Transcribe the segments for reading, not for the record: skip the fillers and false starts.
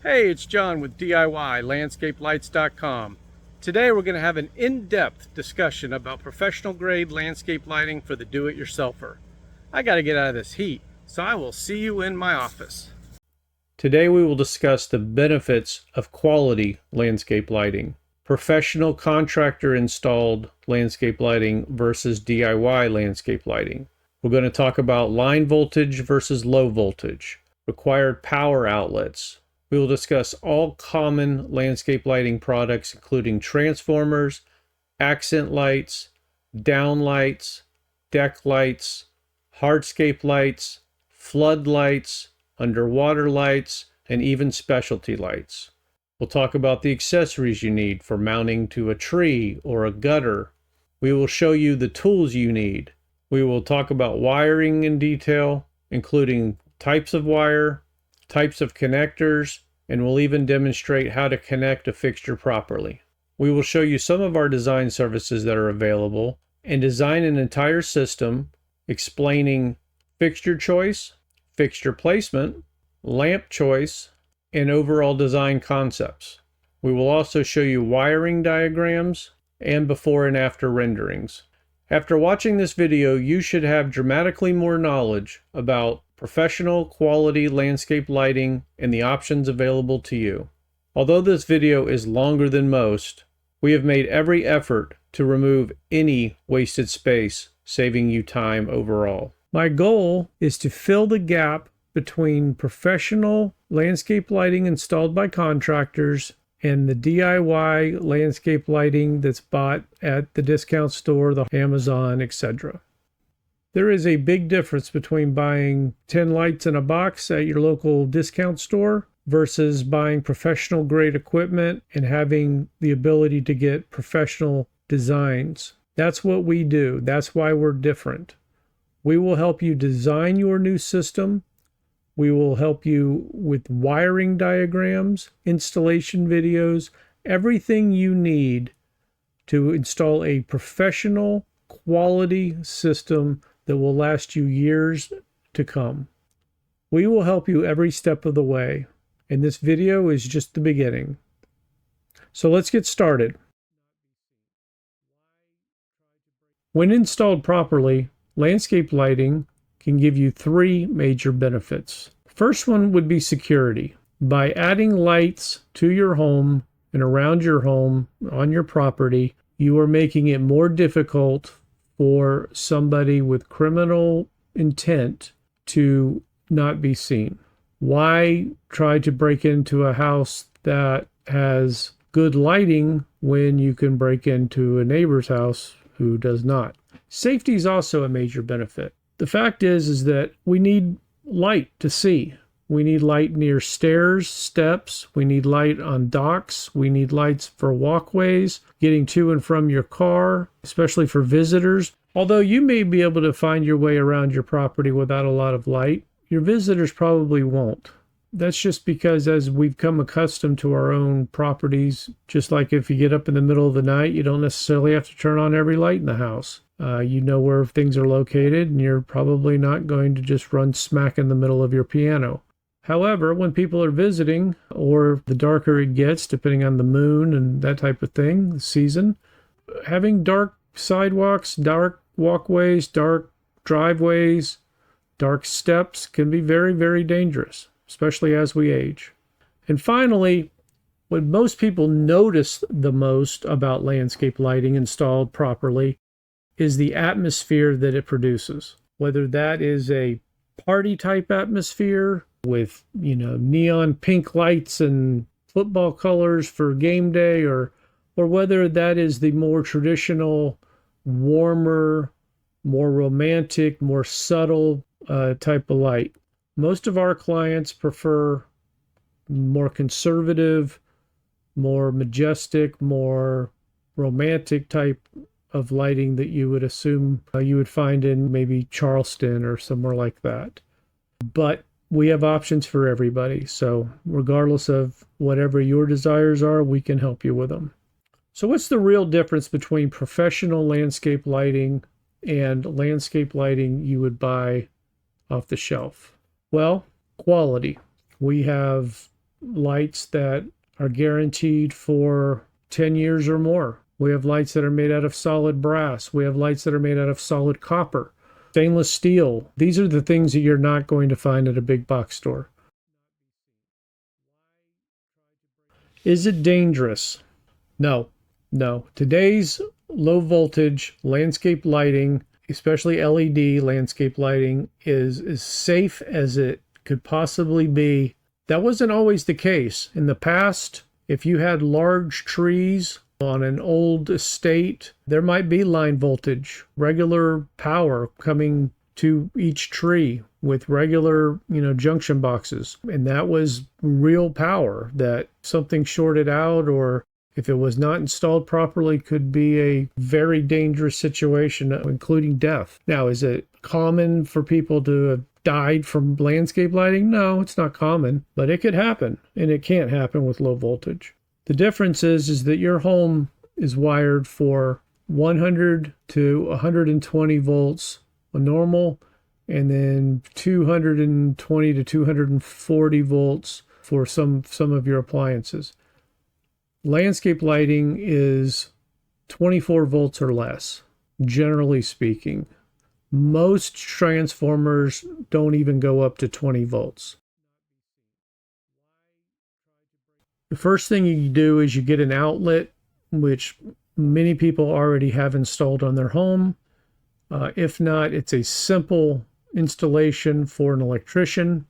Hey, it's John with DIY LandscapeLights.com. Today we're going to have an in-depth discussion about professional grade landscape lighting for the do-it-yourselfer. I got to get out of this heat, so I will see you in my office. Today we will discuss the benefits of quality landscape lighting, professional contractor installed landscape lighting versus DIY landscape lighting. We're going to talk about line voltage versus low voltage, required power outlets. We will discuss all common landscape lighting products, including transformers, accent lights, down lights, deck lights, hardscape lights, flood lights, underwater lights, and even specialty lights. We'll talk about the accessories you need for mounting to a tree or a gutter. We will show you the tools you need. We will talk about wiring in detail, including types of wire, types of connectors, and we'll even demonstrate how to connect a fixture properly. We will show you some of our design services that are available and design an entire system explaining fixture choice, fixture placement, lamp choice, and overall design concepts. We will also show you wiring diagrams and before and after renderings. After watching this video, you should have dramatically more knowledge about professional quality landscape lighting and the options available to you. Although this video is longer than most, we have made every effort to remove any wasted space, saving you time overall. My goal is to fill the gap between professional landscape lighting installed by contractors and the DIY landscape lighting that's bought at the discount store, the Amazon, etc. There is a big difference between buying 10 lights in a box at your local discount store versus buying professional grade equipment and having the ability to get professional designs. That's what we do. That's why we're different. We will help you design your new system. We will help you with wiring diagrams, installation videos, everything you need to install a professional quality system that will last you years to come. We will help you every step of the way, and this video is just the beginning. So let's get started. When installed properly, landscape lighting can give you three major benefits. First one would be security. By adding lights to your home and around your home, on your property, you are making it more difficult for somebody with criminal intent to not be seen. Why try to break into a house that has good lighting when you can break into a neighbor's house who does not? Safety is also a major benefit. The fact is that we need light to see. We need light near stairs, steps. We need light on docks. We need lights for walkways, getting to and from your car, especially for visitors. Although you may be able to find your way around your property without a lot of light, your visitors probably won't. That's just because as we've come accustomed to our own properties, just like if you get up in the middle of the night, you don't necessarily have to turn on every light in the house. You know where things are located, and you're probably not going to just run smack in the middle of your piano. However, when people are visiting, or the darker it gets, depending on the moon and that type of thing, the season, having dark sidewalks, dark walkways, dark driveways, dark steps can be very, very dangerous, especially as we age. And finally, what most people notice the most about landscape lighting installed properly is the atmosphere that it produces. Whether that is a party type atmosphere with, neon pink lights and football colors for game day, or whether that is the more traditional, warmer, more romantic, more subtle type of light. Most of our clients prefer more conservative, more majestic, more romantic type of lighting that you would assume you would find in maybe Charleston or somewhere like that. But we have options for everybody. So regardless of whatever your desires are, we can help you with them. So what's the real difference between professional landscape lighting and landscape lighting you would buy off the shelf? Well, quality. We have lights that are guaranteed for 10 years or more. We have lights that are made out of solid brass. We have lights that are made out of solid copper, stainless steel. These are the things that you're not going to find at a big box store. Is it dangerous? No, no. Today's low voltage landscape lighting, especially LED landscape lighting, is as safe as it could possibly be. That wasn't always the case. In the past, if you had large trees on an old estate, there might be line voltage, regular power coming to each tree with regular, junction boxes. And that was real power that something shorted out, or if it was not installed properly, could be a very dangerous situation, including death. Now, is it common for people to have died from landscape lighting? No, it's not common, but it could happen, and it can't happen with low voltage. The difference is that your home is wired for 100 to 120 volts, a normal, and then 220 to 240 volts for some of your appliances. Landscape lighting is 24 volts or less, generally speaking. Most transformers don't even go up to 20 volts. The first thing you do is you get an outlet, which many people already have installed on their home. If not, it's a simple installation for an electrician.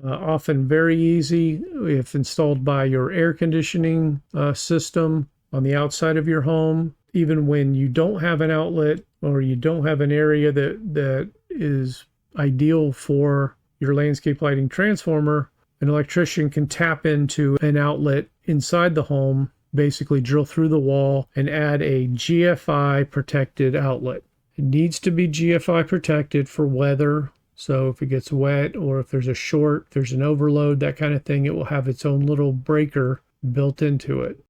Often very easy if installed by your air conditioning system on the outside of your home. Even when you don't have an outlet or you don't have an area that is ideal for your landscape lighting transformer, an electrician can tap into an outlet inside the home, basically drill through the wall and add a GFI protected outlet. It needs to be GFI protected for weather. So if it gets wet or if there's a short, if there's an overload, that kind of thing, it will have its own little breaker built into it.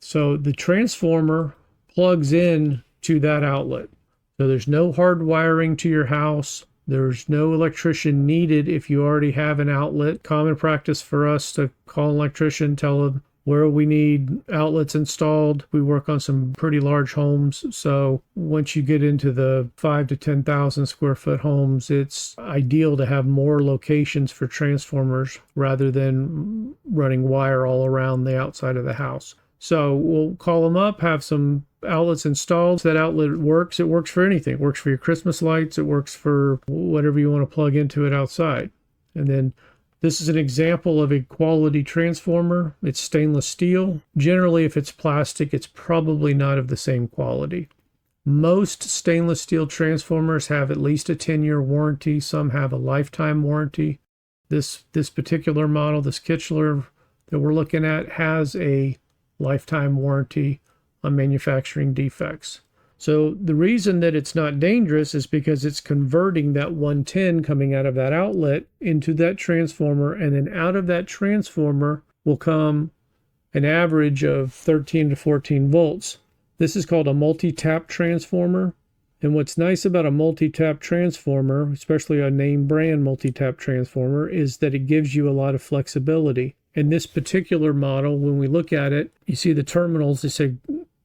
So the transformer plugs in to that outlet. So there's no hard wiring to your house. There's no electrician needed if you already have an outlet. Common practice for us to call an electrician, tell them where we need outlets installed. We work on some pretty large homes. So once you get into the 5,000 to 10,000 square foot homes, it's ideal to have more locations for transformers rather than running wire all around the outside of the house. So we'll call them up, have some outlets installed. That outlet works. It works for anything. It works for your Christmas lights. It works for whatever you want to plug into it outside. And then this is an example of a quality transformer. It's stainless steel. Generally, if it's plastic, it's probably not of the same quality. Most stainless steel transformers have at least a 10-year warranty. Some have a lifetime warranty. This particular model, this Kichler that we're looking at, has a lifetime warranty on manufacturing defects. So the reason that it's not dangerous is because it's converting that 110 coming out of that outlet into that transformer, and then out of that transformer will come an average of 13 to 14 volts. This is called a multi-tap transformer. And what's nice about a multi-tap transformer, especially a name brand multi-tap transformer, is that it gives you a lot of flexibility. In this particular model, when we look at it, you see the terminals, they say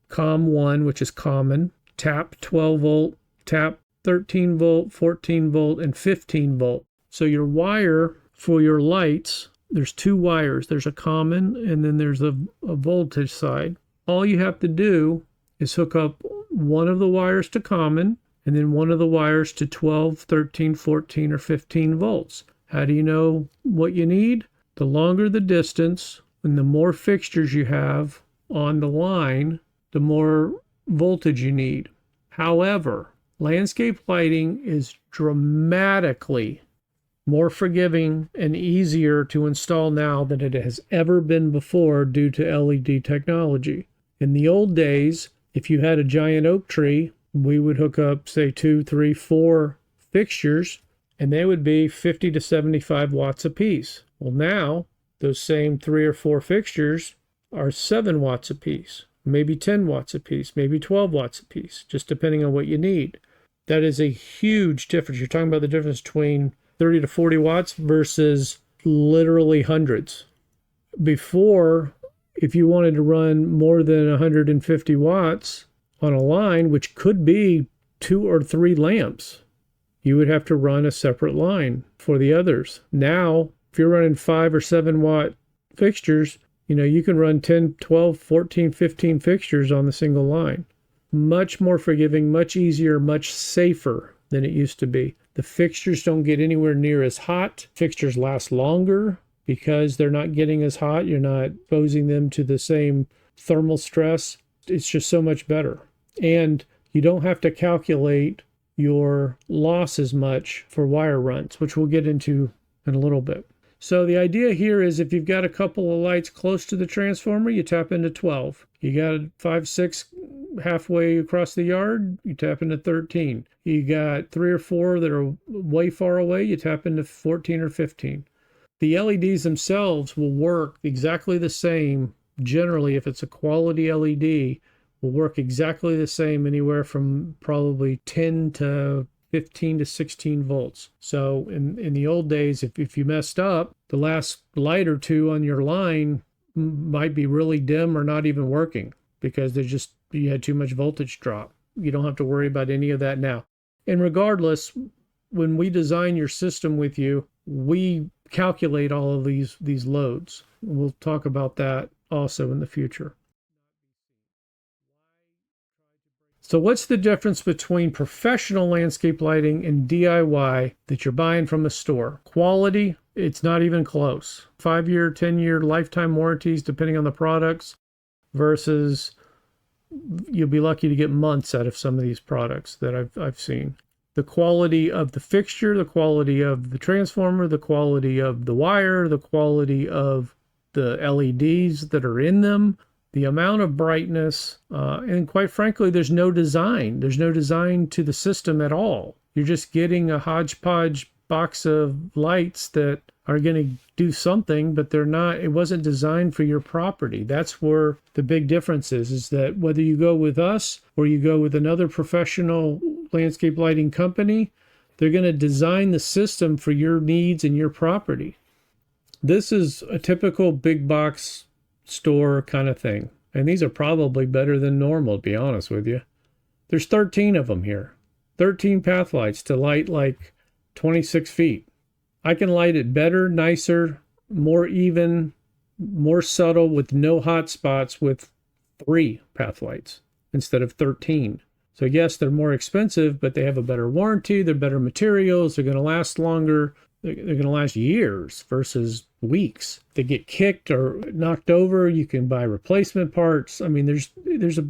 COM1, which is common, tap 12 volt, tap 13 volt, 14 volt, and 15 volt. So your wire for your lights, there's two wires. There's a common, and then there's a voltage side. All you have to do is hook up one of the wires to common, and then one of the wires to 12, 13, 14, or 15 volts. How do you know what you need? The longer the distance and the more fixtures you have on the line, the more voltage you need. However, landscape lighting is dramatically more forgiving and easier to install now than it has ever been before due to LED technology. In the old days, if you had a giant oak tree, we would hook up, say, 2, 3, 4 fixtures, and they would be 50 to 75 watts apiece. Well, now, those same 3 or 4 fixtures are 7 watts apiece, maybe 10 watts apiece, maybe 12 watts apiece, just depending on what you need. That is a huge difference. You're talking about the difference between 30 to 40 watts versus literally hundreds. Before, if you wanted to run more than 150 watts on a line, which could be 2 or 3 lamps, you would have to run a separate line for the others. Now, if you're running 5 or 7 watt fixtures, you can run 10, 12, 14, 15 fixtures on the single line. Much more forgiving, much easier, much safer than it used to be. The fixtures don't get anywhere near as hot. Fixtures last longer because they're not getting as hot. You're not exposing them to the same thermal stress. It's just so much better. And you don't have to calculate your loss as much for wire runs, which we'll get into in a little bit. So the idea here is if you've got a couple of lights close to the transformer, you tap into 12. You got 5, 6 halfway across the yard, you tap into 13. You got 3 or 4 that are way far away, you tap into 14 or 15. The LEDs themselves will work exactly the same. Generally, if it's a quality LED, will work exactly the same anywhere from probably 10 to 15 to 16 volts. So in the old days, if you messed up, the last light or two on your line might be really dim or not even working because you had too much voltage drop. You don't have to worry about any of that now. And regardless, when we design your system with you, we calculate all of these loads. We'll talk about that also in the future. So what's the difference between professional landscape lighting and DIY that you're buying from a store? Quality, it's not even close. 5-year, 10-year lifetime warranties, depending on the products, versus you'll be lucky to get months out of some of these products that I've seen. The quality of the fixture, the quality of the transformer, the quality of the wire, the quality of the LEDs that are in them, the amount of brightness, and quite frankly, there's no design. There's no design to the system at all. You're just getting a hodgepodge box of lights that are going to do something, but they're not, it wasn't designed for your property. That's where the big difference is that whether you go with us or you go with another professional landscape lighting company, they're going to design the system for your needs and your property. This is a typical big box store kind of thing. And these are probably better than normal, to be honest with you. There's 13 of them here. 13 path lights to light like 26 feet. I can light it better, nicer, more even, more subtle with no hot spots with 3 path lights instead of 13. So yes, they're more expensive, but they have a better warranty. They're better materials. They're going to last longer. They're going to last years versus weeks. If they get kicked or knocked over, you can buy replacement parts. I mean, there's a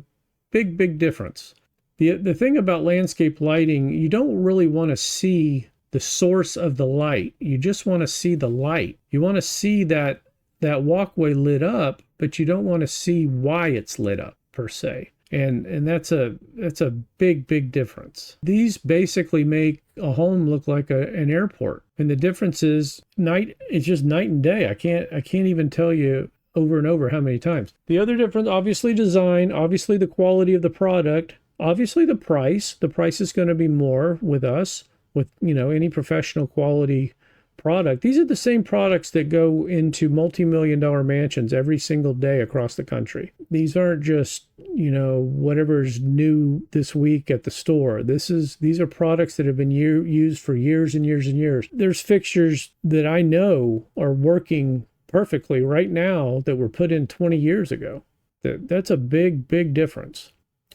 big difference. The thing about landscape lighting, you don't really want to see the source of the light. You just want to see the light. You want to see that walkway lit up, but you don't want to see why it's lit up per se. And that's a big difference. These basically make a home look like an airport. And the difference is it's just night and day. I can't even tell you over and over how many times. The other difference, obviously design, obviously the quality of the product, obviously the price. The price is going to be more with us, with any professional quality product. These are the same products that go into multi-million-dollar mansions every single day across the country. These aren't just, whatever's new this week at the store. These are products that have been used for years and years and years. There's fixtures that I know are working perfectly right now that were put in 20 years ago. That's a big difference.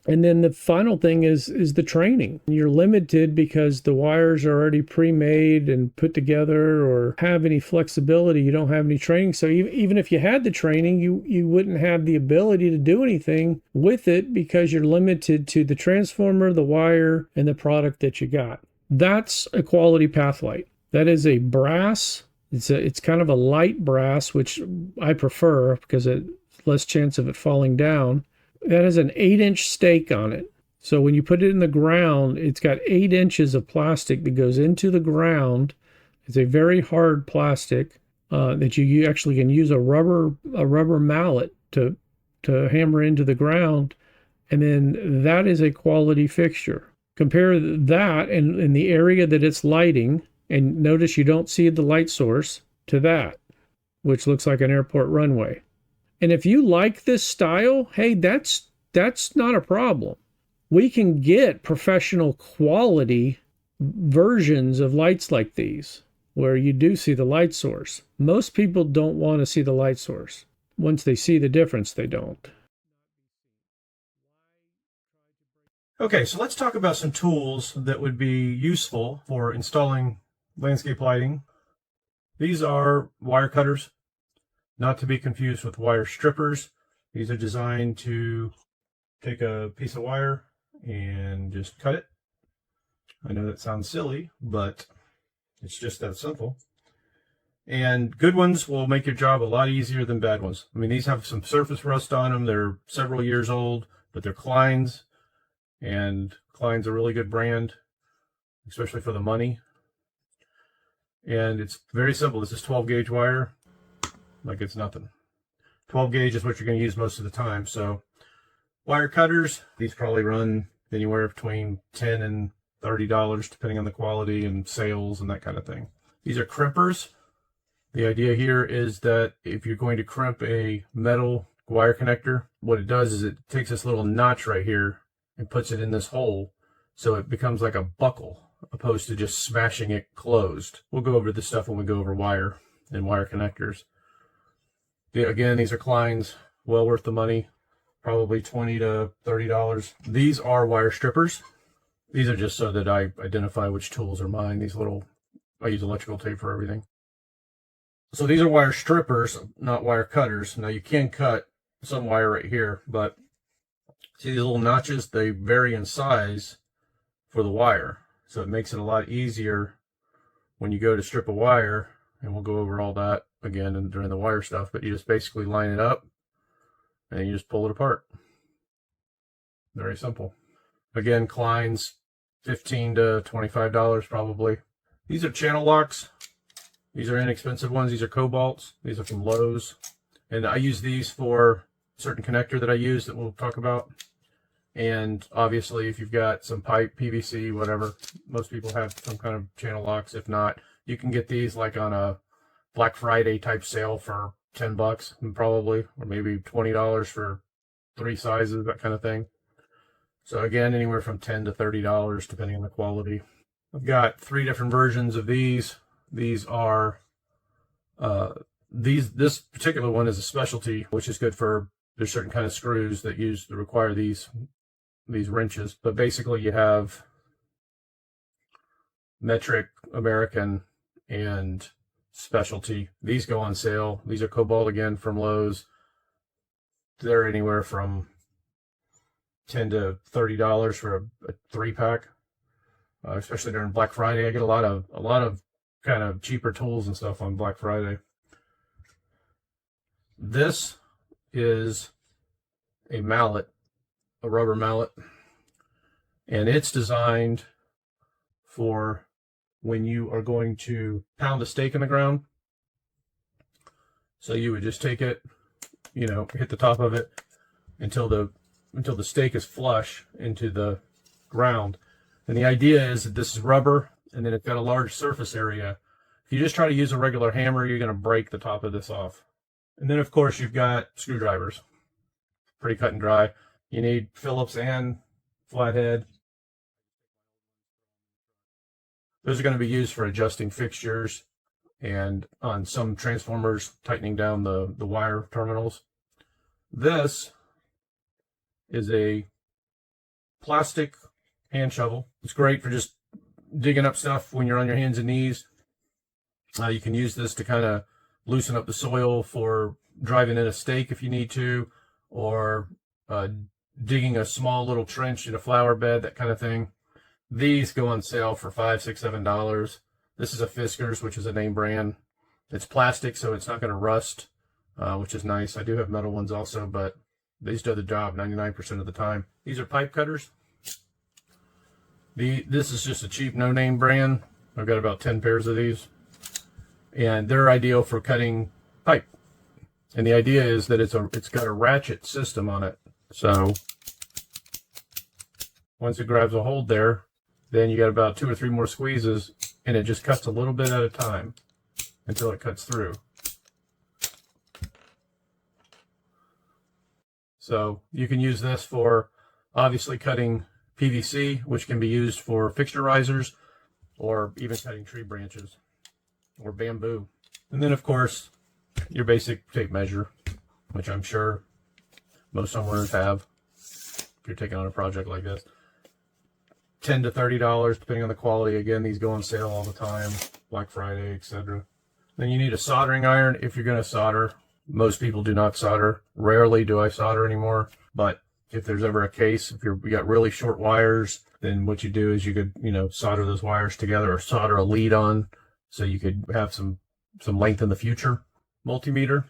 And then the final thing is the training. You're limited because the wires are already pre-made and put together or have any flexibility. You don't have any training. So even if you had the training, you wouldn't have the ability to do anything with it because you're limited to the transformer, the wire, and the product that you got. That's a quality path light. That is a brass. It's kind of a light brass, which I prefer because it's less chance of it falling down. That has an 8-inch stake on it. So when you put it in the ground, it's got 8 inches of plastic that goes into the ground. It's a very hard plastic that you actually can use a rubber mallet to hammer into the ground. And then that is a quality fixture. Compare that and in the area that it's lighting And notice you don't see the light source to that, which looks like an airport runway. And if you like this style, hey, that's not a problem. We can get professional quality versions of lights like these where you do see the light source. Most people don't want to see the light source. Once they see the difference, they don't. Okay, so let's talk about some tools that would be useful for installing landscape lighting. These are wire cutters, not to be confused with wire strippers. These are designed to take a piece of wire and just cut it. I know that sounds silly, but it's just that simple. And good ones will make your job a lot easier than bad ones. I mean, these have some surface rust on them. They're several years old, but they're Klein's. And Klein's a really good brand, especially for the money. And it's very simple. This is 12 gauge wire, like it's nothing. 12 gauge is what you're going to use most of the time. So wire cutters, these probably run anywhere between $10 and $30, depending on the quality and sales and that kind of thing. These are crimpers. The idea here is that if you're going to crimp a metal wire connector, what it does is it takes this little notch right here and puts it in this hole, so it becomes like a buckle, opposed to just smashing it closed. We'll go over this stuff when we go over wire and wire connectors. Again, these are Klein's, well worth the money, probably $20 to $30. These are wire strippers. These are just so that I identify which tools are mine. These little, I use electrical tape for everything. So these are wire strippers, not wire cutters. Now you can cut some wire right here, but see these little notches? They vary in size for the wire. So it makes it a lot easier when you go to strip a wire, and we'll go over all that again during the wire stuff, but you just basically line it up and you just pull it apart. Very simple. Again, Klein's, $15 to $25 probably. These are channel locks. These are inexpensive ones. These are Cobalts. These are from Lowe's. And I use these for a certain connector that I use that we'll talk about. And obviously, if you've got some pipe, PVC, whatever, most people have some kind of channel locks. If not, you can get these like on a Black Friday type sale for $10 probably, or maybe $20 for 3 sizes, that kind of thing. So again, anywhere from $10 to $30 depending on the quality. I've got 3 different versions of these. These are this particular one is a specialty, which is good for, there's certain kind of screws that require these wrenches. But basically you have metric, American, and specialty. These go on sale. These are Cobalt again from Lowe's. They're anywhere from $10 to $30 for a 3-pack, especially during Black Friday. I get a lot of kind of cheaper tools and stuff on Black Friday. This is a mallet, a rubber mallet, and it's designed for when you are going to pound a stake in the ground. So you would just take it, hit the top of it until the stake is flush into the ground. And the idea is that this is rubber, and then it's got a large surface area. If you just try to use a regular hammer, you're going to break the top of this off. And then, of course, you've got screwdrivers. Pretty cut and dry. You need Phillips and flathead. Those are going to be used for adjusting fixtures and on some transformers, tightening down the wire terminals. This is a plastic hand shovel. It's great for just digging up stuff when you're on your hands and knees. You can use this to kind of loosen up the soil for driving in a stake if you need to, or digging a small little trench in a flower bed, that kind of thing. These go on sale for $5, $6, $7. This is a Fixtures, which is a name brand. It's plastic, so it's not going to rust, which is nice. I do have metal ones also, but these do the job 99% of the time. These are pipe cutters. This is just a cheap no-name brand. I've got about 10 pairs of these. And they're ideal for cutting pipe. And the idea is that it's got a ratchet system on it. So once it grabs a hold there, then you got about 2 or 3 more squeezes and it just cuts a little bit at a time until it cuts through. So you can use this for obviously cutting PVC, which can be used for fixture risers, or even cutting tree branches or bamboo. And then of course your basic tape measure, which I'm sure most homeowners have if you're taking on a project like this. $10 to $30 depending on the quality. Again, these go on sale all the time, Black Friday, etc. Then you need a soldering iron if you're going to solder. Most people do not solder. Rarely do I solder anymore, but if there's ever a case, if you got really short wires, then what you do is you could, solder those wires together or solder a lead on so you could have some length in the future. Multimeter.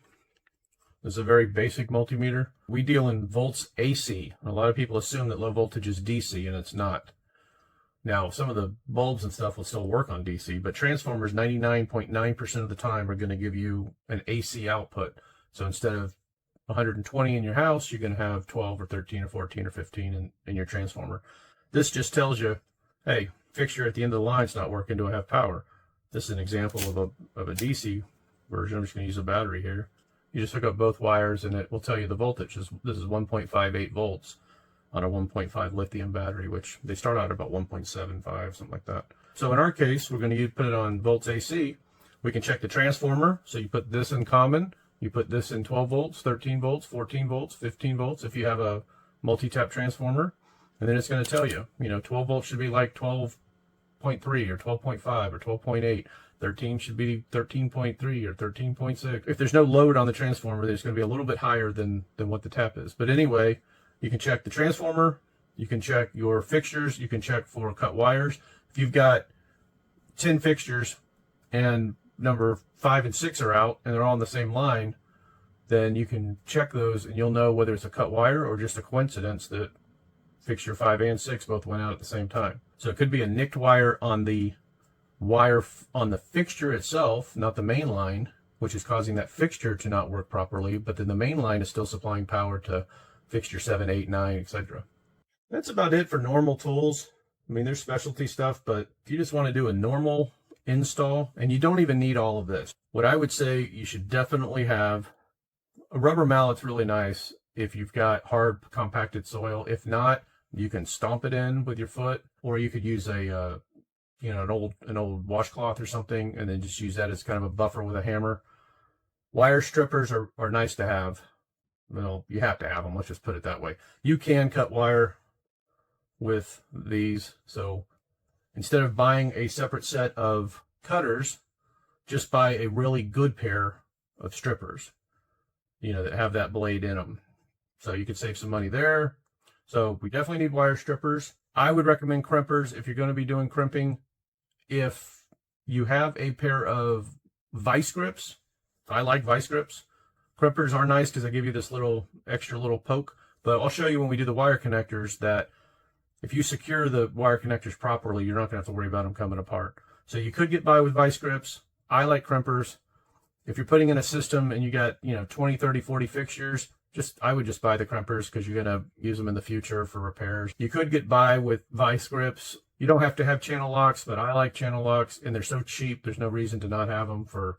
This is a very basic multimeter. We deal in volts AC. A lot of people assume that low voltage is DC, and it's not. Now, some of the bulbs and stuff will still work on DC, but transformers 99.9% of the time are going to give you an AC output. So instead of 120 in your house, you're going to have 12 or 13 or 14 or 15 in your transformer. This just tells you, hey, fixture at the end of the line is not working. Do I have power? This is an example of a DC version. I'm just going to use a battery here. You just hook up both wires and it will tell you the voltage. This is 1.58 volts on a 1.5 lithium battery, which they start out about 1.75, something like that. So in our case, we're going to put it on volts AC. We can check the transformer. So you put this in common. You put this in 12 volts, 13 volts, 14 volts, 15 volts if you have a multi-tap transformer. And then it's going to tell you, 12 volts should be like 12.3 or 12.5 or 12.8. 13 should be 13.3 or 13.6. If there's no load on the transformer, then it's going to be a little bit higher than what the tap is. But anyway, you can check the transformer, you can check your fixtures, you can check for cut wires. If you've got 10 fixtures and number 5 and 6 are out and they're all on the same line, then you can check those and you'll know whether it's a cut wire or just a coincidence that fixture 5 and 6 both went out at the same time. So it could be a nicked wire on the fixture itself, not the main line, which is causing that fixture to not work properly, but then the main line is still supplying power to fixture 7, 8, 9, etc. That's about it for normal tools. I mean, there's specialty stuff, but if you just want to do a normal install, and you don't even need all of this, what I would say you should definitely have a rubber mallet's really nice if you've got hard compacted soil. If not, you can stomp it in with your foot, or you could use an old washcloth or something, and then just use that as kind of a buffer with a hammer. Wire strippers are nice to have. Well, you have to have them. Let's just put it that way. You can cut wire with these. So instead of buying a separate set of cutters, just buy a really good pair of strippers, that have that blade in them. So you could save some money there. So we definitely need wire strippers. I would recommend crimpers if you're going to be doing crimping. If you have a pair of vice grips, I like vice grips. Crimpers are nice because they give you this extra little poke, but I'll show you when we do the wire connectors that if you secure the wire connectors properly, you're not going to have to worry about them coming apart. So you could get by with vice grips. I like crimpers. If you're putting in a system and you got 20, 30, 40 fixtures, I would just buy the crimpers because you're going to use them in the future for repairs. You could get by with vice grips. You don't have to have channel locks, but I like channel locks, and they're so cheap. There's no reason to not have them for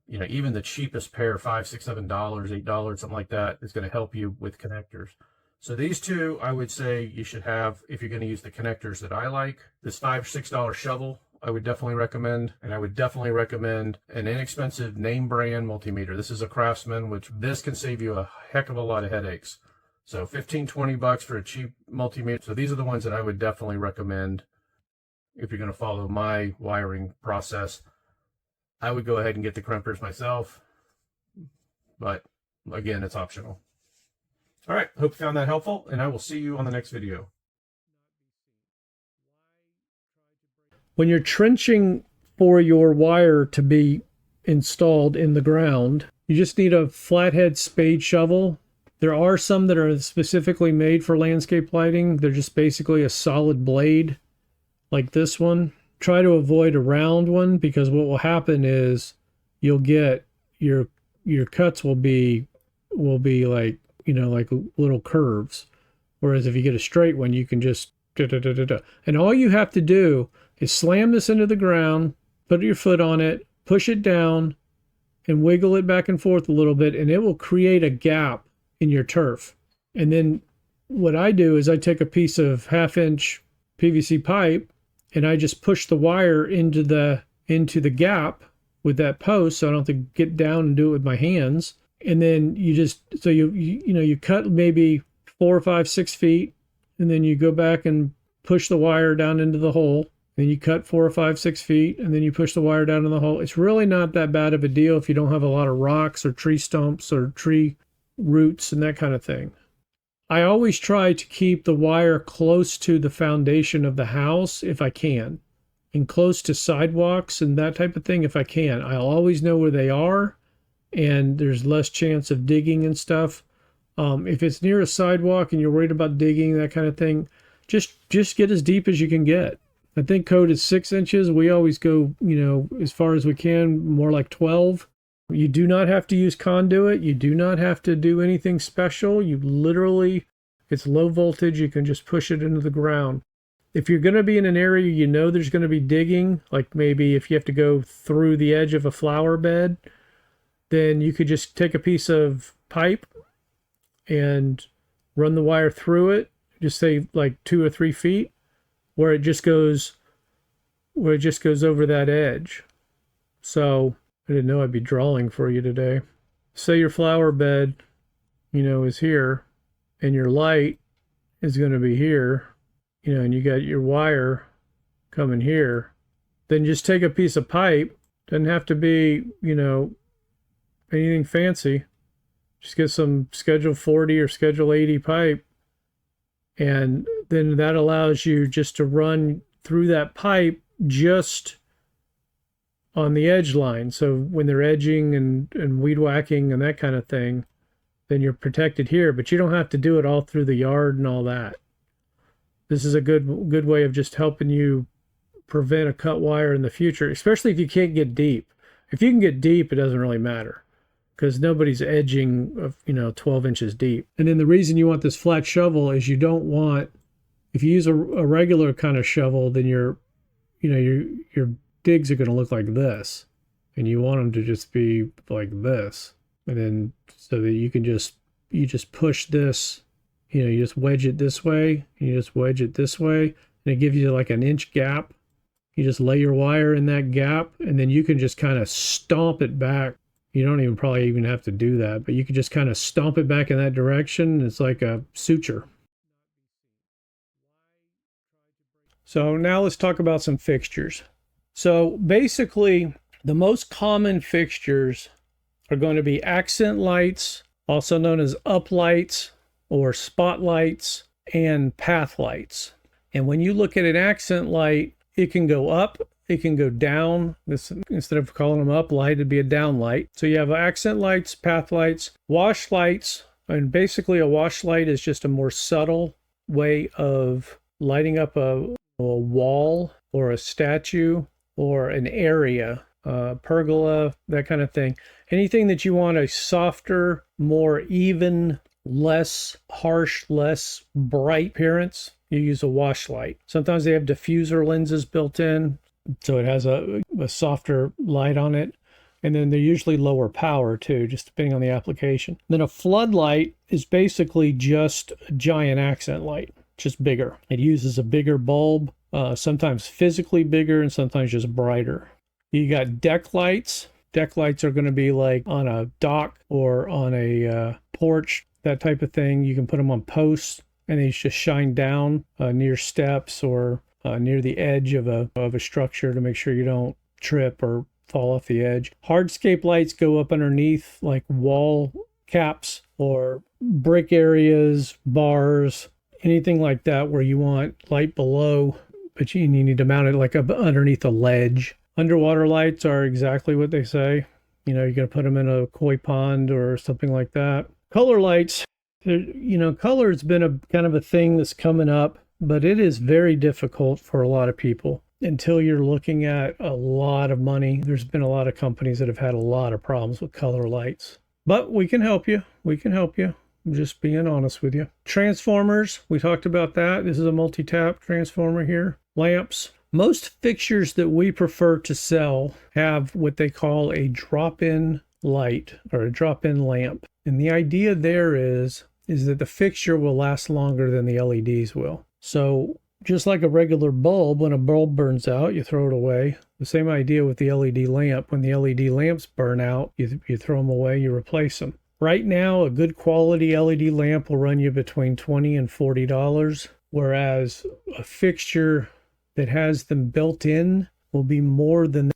even the cheapest pair, $5, $6, $7, $8, something like that, is going to help you with connectors. So these two, I would say you should have if you're going to use the connectors that I like. This $5 or $6 shovel, I would definitely recommend. And I would definitely recommend an inexpensive name brand multimeter. This is a Craftsman, which this can save you a heck of a lot of headaches. So $15, $20 for a cheap multimeter. So these are the ones that I would definitely recommend if you're going to follow my wiring process. I would go ahead and get the crimpers myself, but again, it's optional. All right, hope you found that helpful, and I will see you on the next video. When you're trenching for your wire to be installed in the ground, you just need a flathead spade shovel. There are some that are specifically made for landscape lighting. They're just basically a solid blade like this one. Try to avoid a round one, because what will happen is you'll get your cuts will be like like little curves, whereas if you get a straight one, you can just and all you have to do, is slam this into the ground, put your foot on it, push it down, and wiggle it back and forth a little bit, and it will create a gap in your turf. And then what I do is I take a piece of 1/2-inch PVC pipe and I just push the wire into the gap with that post, so I don't have to get down and do it with my hands. And then you cut maybe 4 or 5, 6 feet, and then you go back and push the wire down into the hole. Then you cut 4 or 5, 6 feet, and then you push the wire down in the hole. It's really not that bad of a deal if you don't have a lot of rocks or tree stumps or tree roots and that kind of thing. I always try to keep the wire close to the foundation of the house if I can, and close to sidewalks and that type of thing if I can. I'll always know where they are, and there's less chance of digging and stuff. If it's near a sidewalk and you're worried about digging, that kind of thing, just get as deep as you can get. I think code is 6 inches. We always go, as far as we can, more like 12. You do not have to use conduit. You do not have to do anything special. You literally, it's low voltage. You can just push it into the ground. If you're going to be in an area there's going to be digging, like maybe if you have to go through the edge of a flower bed, then you could just take a piece of pipe and run the wire through it, just say like 2 or 3 feet, where it just goes over that edge. So I didn't know I'd be drawing for you today. Say your flower bed, is here, and your light is going to be here, and you got your wire coming here. Then just take a piece of pipe. Doesn't have to be, anything fancy. Just get some Schedule 40 or Schedule 80 pipe, and then that allows you just to run through that pipe just on the edge line. So when they're edging and weed whacking and that kind of thing, then you're protected here, but you don't have to do it all through the yard and all that. This is a good way of just helping you prevent a cut wire in the future, especially if you can't get deep. If you can get deep, it doesn't really matter, because nobody's edging 12 inches deep. And then the reason you want this flat shovel is you don't want, if you use a regular kind of shovel, then your digs are going to look like this, and you want them to just be like this. And then so that you just push this, you just wedge it this way, and you just wedge it this way, and it gives you like an inch gap. You just lay your wire in that gap, and then you can just kind of stomp it back. You don't probably even have to do that, but you can just kind of stomp it back in that direction. It's like a suture. So now let's talk about some fixtures. So basically, the most common fixtures are going to be accent lights, also known as uplights or spotlights, and path lights. And when you look at an accent light, it can go up, it can go down. Instead of calling them up light, it'd be a down light. So you have accent lights, path lights, wash lights, and basically a wash light is just a more subtle way of lighting up a wall or a statue or an area, pergola, that kind of thing. Anything that you want a softer, more even, less harsh, less bright appearance, you use a wash light. Sometimes they have diffuser lenses built in, so it has a softer light on it. And then they're usually lower power too, just depending on the application. Then a floodlight is basically just a giant accent light, just bigger. It uses a bigger bulb, sometimes physically bigger and sometimes just brighter. You got deck lights. Deck lights are going to be like on a dock or on a porch, that type of thing. You can put them on posts, and they just shine down near steps or near the edge of a structure to make sure you don't trip or fall off the edge. Hardscape lights go up underneath like wall caps or brick areas, bars, anything like that where you want light below, but you need to mount it like up underneath a ledge. Underwater lights are exactly what they say. You're going to put them in a koi pond or something like that. Color lights, color has been a kind of a thing that's coming up, but it is very difficult for a lot of people until you're looking at a lot of money. There's been a lot of companies that have had a lot of problems with color lights, but we can help you. I'm just being honest with you. Transformers, we talked about that. This is a multi-tap transformer here. Lamps. Most fixtures that we prefer to sell have what they call a drop-in light or a drop-in lamp. And the idea there is that the fixture will last longer than the LEDs will. So just like a regular bulb, when a bulb burns out, you throw it away. The same idea with the LED lamp. When the LED lamps burn out, you throw them away, you replace them. Right now, a good quality LED lamp will run you between $20 and $40, whereas a fixture that has them built in will be more than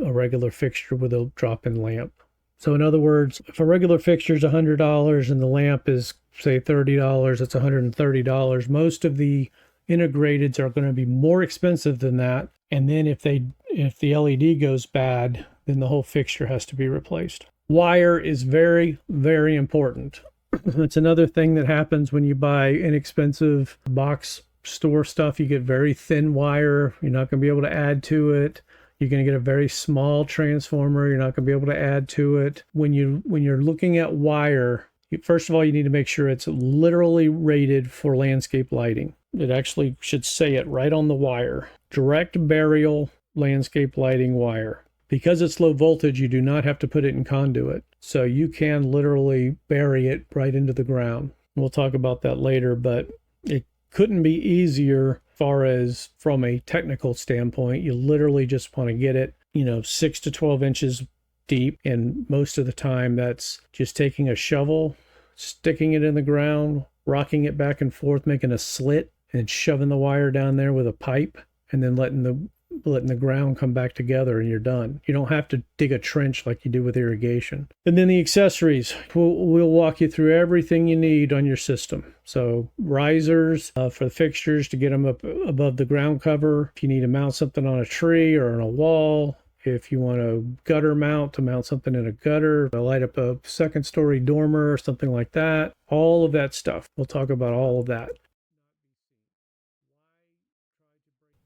a regular fixture with a drop-in lamp. So in other words, if a regular fixture is $100 and the lamp is, say, $30, that's $130. Most of the integrateds are going to be more expensive than that. And then if the LED goes bad, then the whole fixture has to be replaced. Wire is very, very important. It's another thing that happens when you buy inexpensive box store stuff. You get very thin wire. You're not going to be able to add to it. You're going to get a very small transformer. You're not going to be able to add to it. When you're looking at wire, first of all, you need to make sure it's literally rated for landscape lighting. It actually should say it right on the wire. Direct burial landscape lighting wire. Because it's low voltage, you do not have to put it in conduit. So you can literally bury it right into the ground. We'll talk about that later, but it couldn't be easier as far as from a technical standpoint. You literally just want to get it, 6 to 12 inches deep. And most of the time that's just taking a shovel, sticking it in the ground, rocking it back and forth, making a slit and shoving the wire down there with a pipe, and then letting the ground come back together, and you're done. You don't have to dig a trench like you do with irrigation. And then the accessories, we'll walk you through everything you need on your system. So risers for the fixtures to get them up above the ground cover. If you need to mount something on a tree or on a wall, if you want a gutter mount to mount something in a gutter, to light up a second story dormer or something like that, all of that stuff. We'll talk about all of that.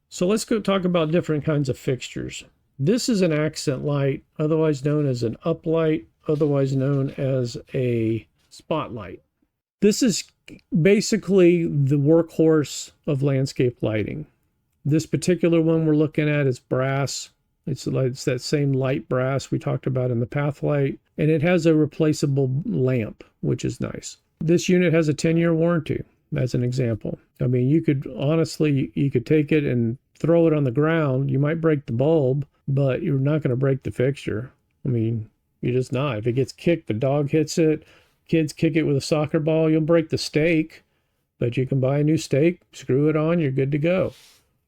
So let's go talk about different kinds of fixtures. This is an accent light, otherwise known as an uplight, otherwise known as a spotlight. This is basically the workhorse of landscape lighting. This particular one we're looking at is brass. It's that same light brass we talked about in the path light, and it has a replaceable lamp, which is nice. This unit has a 10-year warranty, as an example. I mean, you could take it and throw it on the ground. You might break the bulb, but you're not going to break the fixture. I mean, you're just not. If it gets kicked, the dog hits it, kids kick it with a soccer ball, you'll break the stake, but you can buy a new stake, screw it on, you're good to go.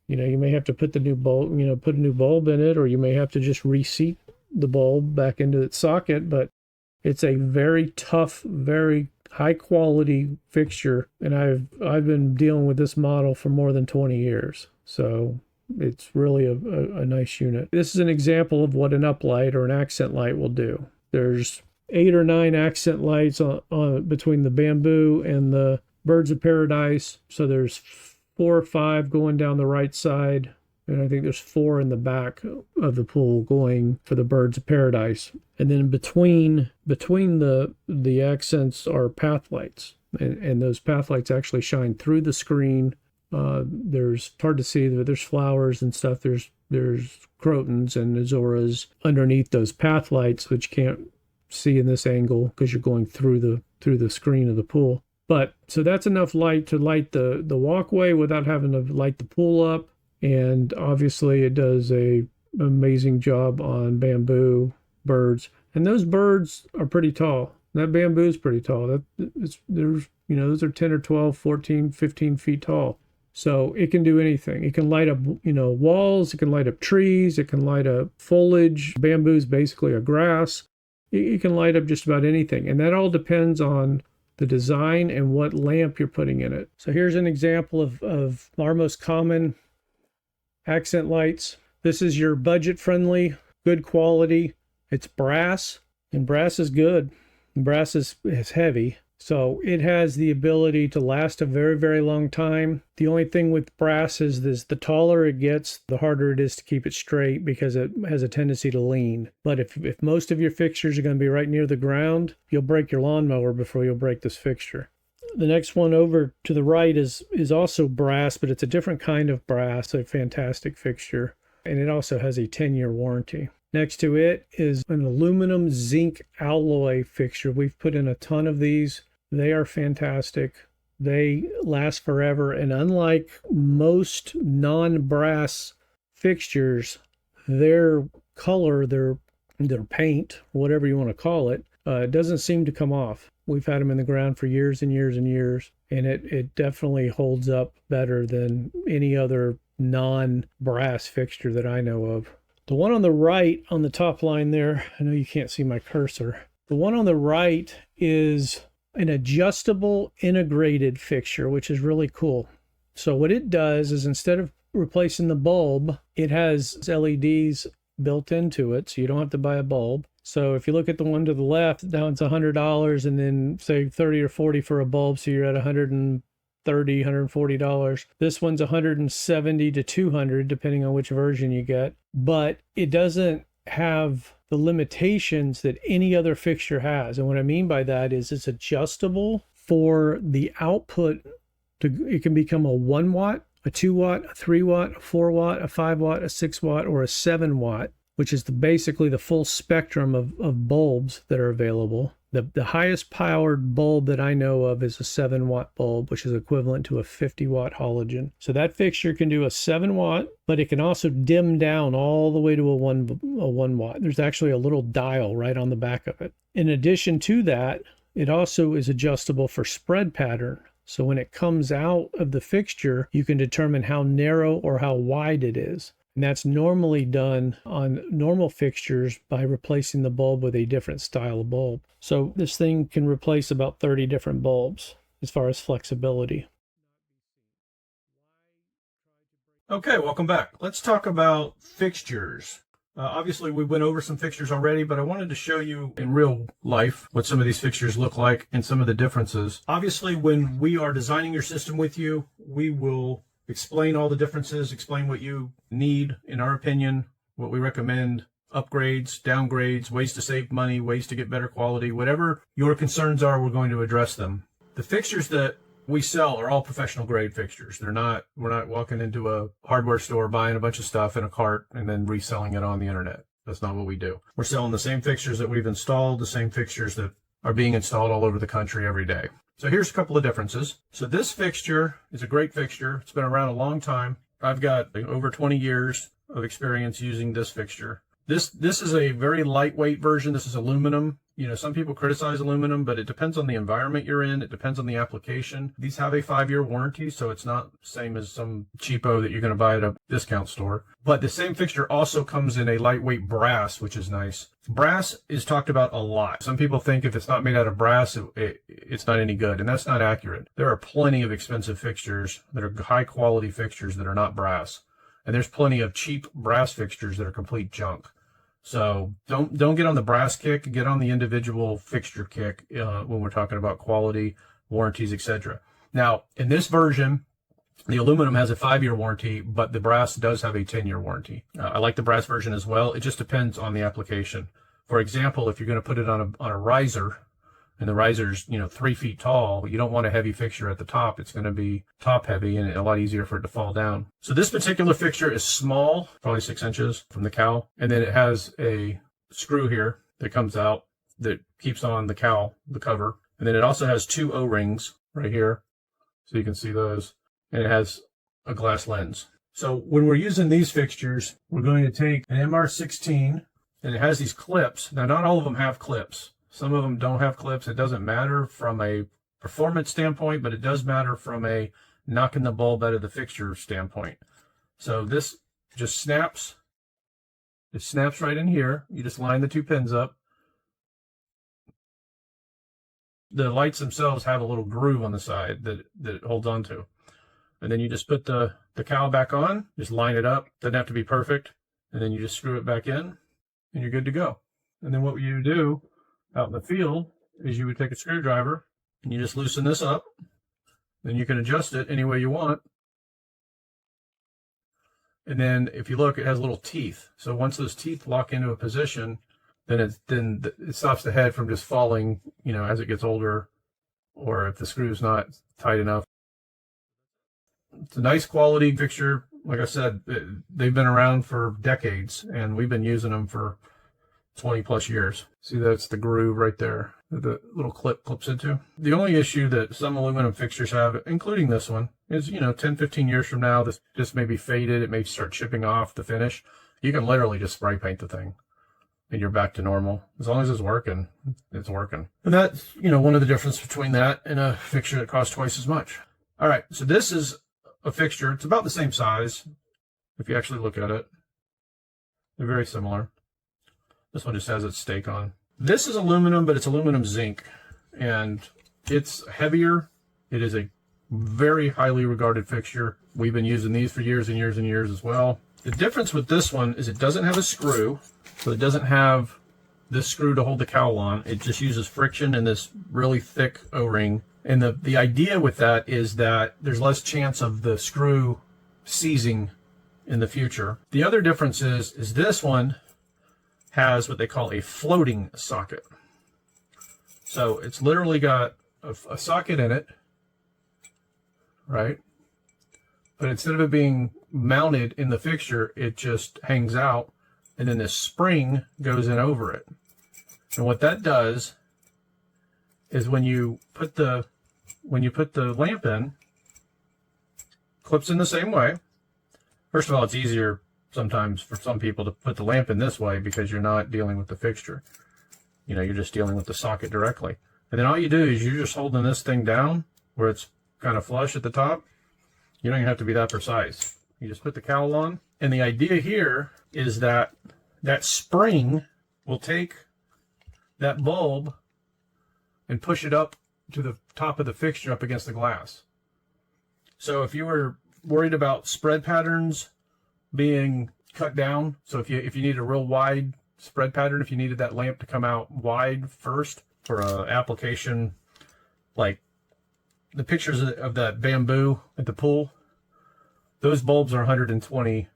You may have to put the new bulb, put a new bulb in it, or you may have to just reseat the bulb back into its socket, but it's a very tough, very high quality fixture, and I've been dealing with this model for more than 20 years. So it's really a nice unit. This is an example of what an uplight or an accent light will do. There's 8 or 9 accent lights on between the bamboo and the birds of paradise. So there's 4 or 5 going down the right side, and I think there's 4 in the back of the pool going for the birds of paradise. And then between the accents are path lights, and those path lights actually shine through the screen. There's hard to see, but there's flowers and stuff. There's crotons and azuras underneath those path lights, which you can't see in this angle because you're going through the screen of the pool. But so that's enough light to light the walkway without having to light the pool up. And obviously it does an amazing job on bamboo birds. And those birds are pretty tall. That bamboo is pretty tall. Those are 10 or 12, 14, 15 feet tall. So it can do anything. It can light up, walls. It can light up trees. It can light up foliage. Bamboo is basically a grass. It can light up just about anything. And that all depends on the design and what lamp you're putting in it. So here's an example of our most common accent lights. This is your budget-friendly, good quality. It's brass, and brass is good. Brass is heavy, so it has the ability to last a very, very long time. The only thing with brass is this: the taller it gets, the harder it is to keep it straight because it has a tendency to lean. But if most of your fixtures are going to be right near the ground, you'll break your lawnmower before you'll break this fixture. The next one over to the right is also brass, but it's a different kind of brass, a fantastic fixture. And it also has a 10-year warranty. Next to it is an aluminum zinc alloy fixture. We've put in a ton of these. They are fantastic. They last forever. And unlike most non-brass fixtures, their color, their paint, whatever you want to call it, doesn't seem to come off. We've had them in the ground for years and years and years, and it definitely holds up better than any other non-brass fixture that I know of. The one on the right on the top line there, I know you can't see my cursor. The one on the right is an adjustable integrated fixture, which is really cool. So what it does is instead of replacing the bulb, it has LEDs built into it, so you don't have to buy a bulb. So if you look at the one to the left, now it's $100, and then say 30 or 40 for a bulb, so you're at $130, $140. This one's $170 to $200, depending on which version you get. But it doesn't have the limitations that any other fixture has. And what I mean by that is it's adjustable for the output. It can become a 1 watt, a 2 watt, a 3 watt, a 4 watt, a 5 watt, a 6 watt, or a 7 watt, which is basically the full spectrum of bulbs that are available. The highest powered bulb that I know of is a 7 watt bulb, which is equivalent to a 50 watt halogen. So that fixture can do a 7 watt, but it can also dim down all the way to a 1 watt. There's actually a little dial right on the back of it. In addition to that, it also is adjustable for spread pattern. So when it comes out of the fixture, you can determine how narrow or how wide it is. And that's normally done on normal fixtures by replacing the bulb with a different style of bulb. So this thing can replace about 30 different bulbs as far as flexibility. Okay, welcome back. Let's talk about fixtures. Obviously, we went over some fixtures already, but I wanted to show you in real life what some of these fixtures look like and some of the differences. Obviously, when we are designing your system with you, we will explain all the differences, explain what you need, in our opinion, what we recommend, upgrades, downgrades, ways to save money, ways to get better quality, whatever your concerns are, we're going to address them. The fixtures that we sell are all professional grade fixtures. We're not walking into a hardware store buying a bunch of stuff in a cart and then reselling it on the internet. That's not what we do. We're selling the same fixtures that we've installed, the same fixtures that are being installed all over the country every day. So here's a couple of differences. So this fixture is a great fixture. It's been around a long time. I've got over 20 years of experience using this fixture. This is a very lightweight version. This is aluminum. You know, some people criticize aluminum, but it depends on the environment you're in. It depends on the application. These have a 5-year warranty, so it's not the same as some cheapo that you're going to buy at a discount store. But the same fixture also comes in a lightweight brass, which is nice. Brass is talked about a lot. Some people think if it's not made out of brass, it's not any good, and that's not accurate. There are plenty of expensive fixtures that are high-quality fixtures that are not brass, and there's plenty of cheap brass fixtures that are complete junk. So don't get on the brass kick, get on the individual fixture kick when we're talking about quality, warranties, etc. Now, in this version, the aluminum has a 5-year warranty, but the brass does have a 10-year warranty. I like the brass version as well. It just depends on the application. For example, if you're going to put it on a riser, and the riser's 3 feet tall, you don't want a heavy fixture at the top. It's going to be top heavy and a lot easier for it to fall down. So this particular fixture is small, probably 6 inches from the cowl, and then it has a screw here that comes out that keeps on the cowl, the cover, and then it also has 2 O-rings right here, so you can see those, and it has a glass lens. So when we're using these fixtures, we're going to take an MR16, and it has these clips. Now, not all of them have clips. Some of them don't have clips. It doesn't matter from a performance standpoint, but it does matter from a knocking the bulb out of the fixture standpoint. So this just snaps. It snaps right in here. You just line the 2 pins up. The lights themselves have a little groove on the side that it holds on to. And then you just put the cowl back on, just line it up. Doesn't have to be perfect. And then you just screw it back in, and you're good to go. And then what you do out in the field is you would take a screwdriver and you just loosen this up. Then you can adjust it any way you want. And then if you look, it has little teeth. So once those teeth lock into a position, then it stops the head from just falling, as it gets older or if the screw's not tight enough. It's a nice quality fixture. Like I said, they've been around for decades, and we've been using them for 20 plus years. See, that's the groove right there that the little clip clips into. The only issue that some aluminum fixtures have, including this one, is, 10, 15 years from now, this may be faded. It may start chipping off the finish. You can literally just spray paint the thing and you're back to normal. As long as it's working, it's working. And that's, one of the difference between that and a fixture that costs twice as much. All right, so this is a fixture. It's about the same size if you actually look at it. They're very similar. This one just has its stake on. This is aluminum, but it's aluminum zinc, and it's heavier. It is a very highly regarded fixture. We've been using these for years and years and years as well. The difference with this one is it doesn't have a screw, so it doesn't have this screw to hold the cowl on. It just uses friction and this really thick O-ring. And the idea with that is that there's less chance of the screw seizing in the future. The other difference is this one has what they call a floating socket. So it's literally got a socket in it, right? But instead of it being mounted in the fixture, it just hangs out, and then this spring goes in over it. And what that does is when you put the lamp in, clips in the same way. First of all, it's easier sometimes for some people to put the lamp in this way because you're not dealing with the fixture. You're just dealing with the socket directly. And then all you do is you're just holding this thing down where it's kind of flush at the top. You don't even have to be that precise. You just put the cowl on. And the idea here is that that spring will take that bulb and push it up to the top of the fixture up against the glass. So if you were worried about spread patterns being cut down, so if you need a real wide spread pattern, if you needed that lamp to come out wide first for an application like the pictures of that bamboo at the pool, those bulbs are 120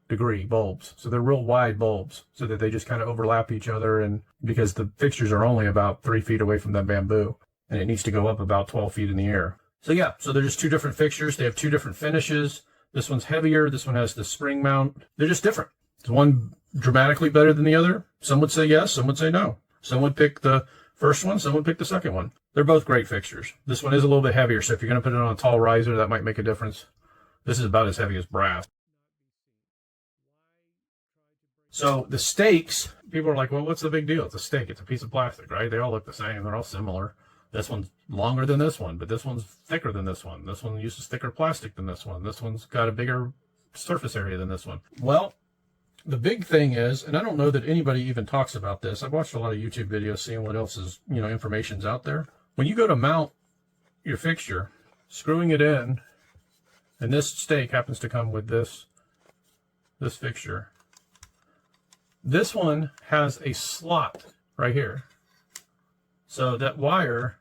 degree bulbs. So they're real wide bulbs so that they just kind of overlap each other, and because the fixtures are only about 3 feet away from that bamboo and it needs to go up about 12 feet in the air. So yeah, so they're just two different fixtures. They have two different finishes. This one's heavier. This one has the spring mount. They're just different. Is one dramatically better than the other? Some would say yes, some would say no. Some would pick the first one, some would pick the second one. They're both great fixtures. This one is a little bit heavier, so if you're going to put it on a tall riser, that might make a difference. This is about as heavy as brass. So the stakes, people are like, well, what's the big deal? It's a stake. It's a piece of plastic, right? They all look the same. They're all similar. This one's longer than this one, but this one's thicker than this one. This one uses thicker plastic than this one. This one's got a bigger surface area than this one. Well, the big thing is, and I don't know that anybody even talks about this. I've watched a lot of YouTube videos seeing what else is, information's out there. When you go to mount your fixture, screwing it in, and this stake happens to come with this fixture. This one has a slot right here. So that wire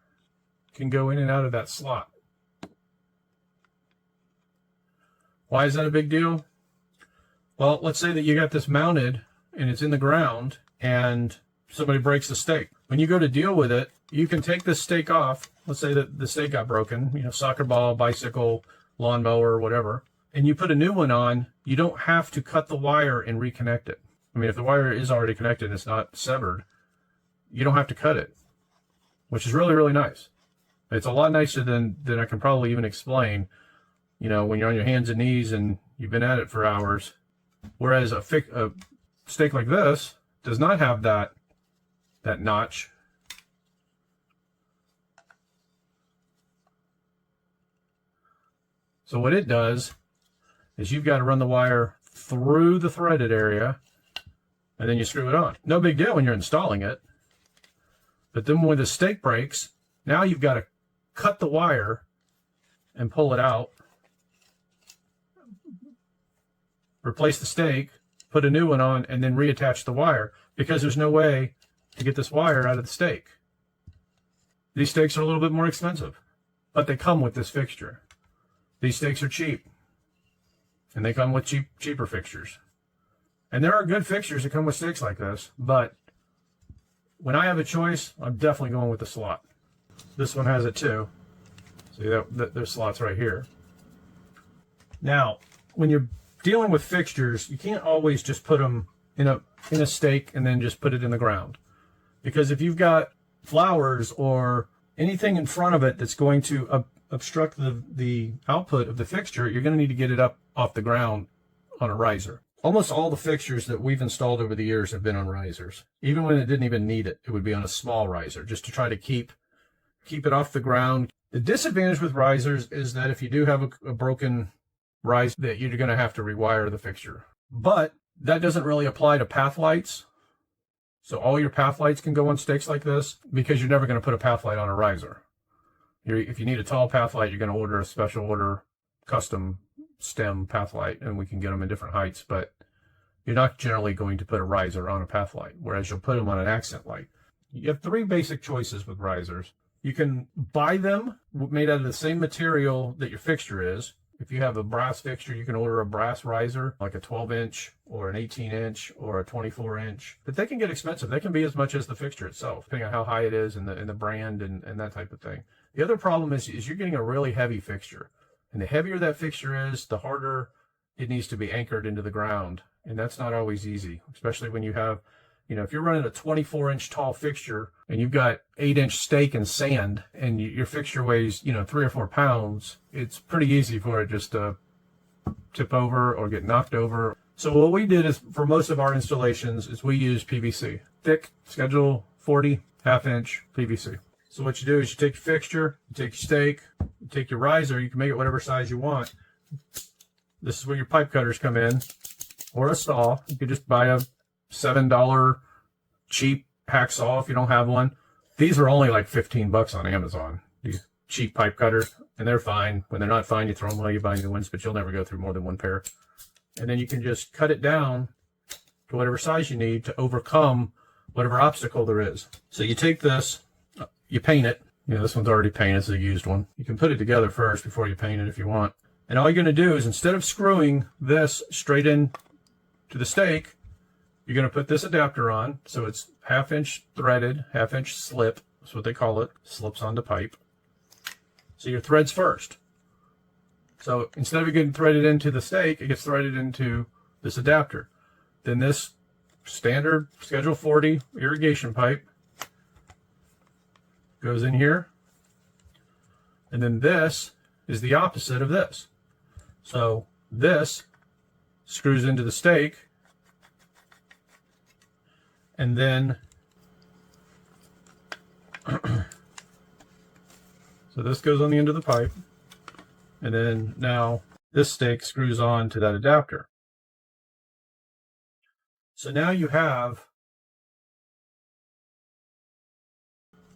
can go in and out of that slot. Why is that a big deal? Well, let's say that you got this mounted and it's in the ground and somebody breaks the stake. When you go to deal with it, you can take this stake off. Let's say that the stake got broken, soccer ball, bicycle, lawnmower, whatever, and you put a new one on. You don't have to cut the wire and reconnect it. I mean, if the wire is already connected and it's not severed, you don't have to cut it, which is really, really nice. It's a lot nicer than I can probably even explain, when you're on your hands and knees and you've been at it for hours. Whereas a stake like this does not have that notch. So what it does is you've got to run the wire through the threaded area and then you screw it on. No big deal when you're installing it. But then when the stake breaks, now you've got to cut the wire and pull it out, replace the stake, put a new one on, and then reattach the wire, because there's no way to get this wire out of the stake. These stakes are a little bit more expensive, but they come with this fixture. These stakes are cheap, and they come with cheaper fixtures. And there are good fixtures that come with stakes like this, but when I have a choice, I'm definitely going with the slot. This one has it too. See that there's slots right here. Now, when you're dealing with fixtures, you can't always just put them in a stake and then just put it in the ground. Because if you've got flowers or anything in front of it that's going to obstruct the output of the fixture, you're going to need to get it up off the ground on a riser. Almost all the fixtures that we've installed over the years have been on risers. Even when it didn't even need it, it would be on a small riser, just to try to keep it off the ground. The disadvantage with risers is that if you do have a broken riser, that you're going to have to rewire the fixture. But that doesn't really apply to path lights. So all your path lights can go on stakes like this, because you're never going to put a path light on a riser. If you need a tall path light, you're going to order a special order custom stem path light, and we can get them in different heights, but you're not generally going to put a riser on a path light, whereas you'll put them on an accent light. You have three basic choices with risers. You can buy them made out of the same material that your fixture is. If you have a brass fixture, you can order a brass riser, like a 12-inch or an 18-inch or a 24-inch. But they can get expensive. They can be as much as the fixture itself, depending on how high it is and the brand and that type of thing. The other problem is you're getting a really heavy fixture. And the heavier that fixture is, the harder it needs to be anchored into the ground. And that's not always easy, especially when you have, if you're running a 24-inch tall fixture and you've got 8-inch stake and sand and your fixture weighs, 3 or 4 pounds, it's pretty easy for it just to tip over or get knocked over. So what we did is, for most of our installations, is we use PVC. Thick, Schedule 40, half-inch PVC. So what you do is you take your fixture, you take your stake, you take your riser, you can make it whatever size you want. This is where your pipe cutters come in, or a saw. You could just buy a $7 cheap hacksaw if you don't have one. These are only like $15 on Amazon, these cheap pipe cutters, and they're fine. When they're not fine, you throw them away, you buy new ones, but you'll never go through more than one pair. And then you can just cut it down to whatever size you need to overcome whatever obstacle there is. So you take this, you paint it. This one's already painted, it's a used one. You can put it together first before you paint it if you want. And all you're going to do is, instead of screwing this straight in to the stake, you're going to put this adapter on. So it's half-inch threaded, half-inch slip. That's what they call it. Slips onto pipe. So your threads first. So instead of it getting threaded into the stake, it gets threaded into this adapter. Then this standard Schedule 40 irrigation pipe goes in here. And then this is the opposite of this. So this screws into the stake, and then so this goes on the end of the pipe, and then now this stake screws on to that adapter. So now you have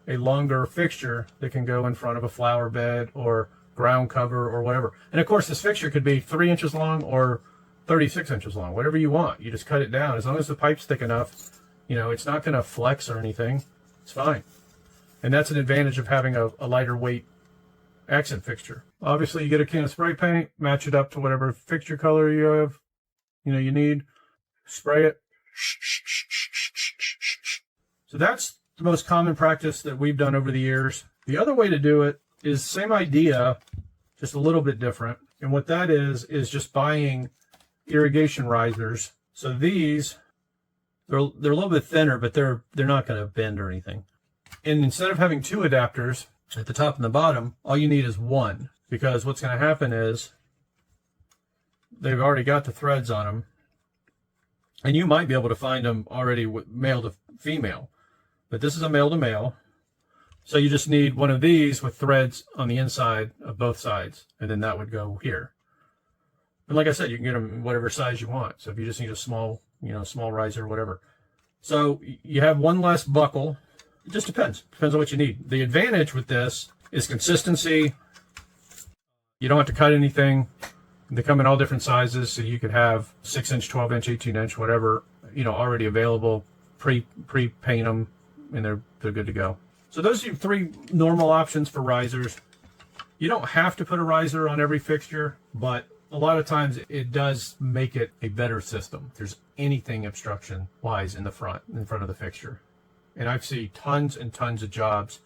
a longer fixture that can go in front of a flower bed or ground cover or whatever. And of course, this fixture could be 3 inches long or 36 inches long, whatever you want. You just cut it down. As long as the pipe's thick enough, it's not going to flex or anything. It's fine. And that's an advantage of having a lighter weight accent fixture. Obviously, you get a can of spray paint, match it up to whatever fixture color you have, you need. Spray it. So that's the most common practice that we've done over the years. The other way to do it is same idea, just a little bit different. And what that is just buying irrigation risers. So these, they're a little bit thinner, but they're not going to bend or anything. And instead of having 2 adapters at the top and the bottom, all you need is 1, because what's going to happen is they've already got the threads on them, and you might be able to find them already with male to female, but this is a male to male. So you just need one of these with threads on the inside of both sides, and then that would go here. And like I said, you can get them whatever size you want. So if you just need a small, small riser or whatever. So you have one less buckle. It just depends. Depends on what you need. The advantage with this is consistency. You don't have to cut anything. They come in all different sizes, so you could have 6-inch, 12-inch, 18-inch, whatever, already available. Pre-paint them, and they're good to go. So those are 3 normal options for risers. You don't have to put a riser on every fixture, but a lot of times it does make it a better system. If there's anything obstruction-wise in front of the fixture. And I've seen tons and tons of jobs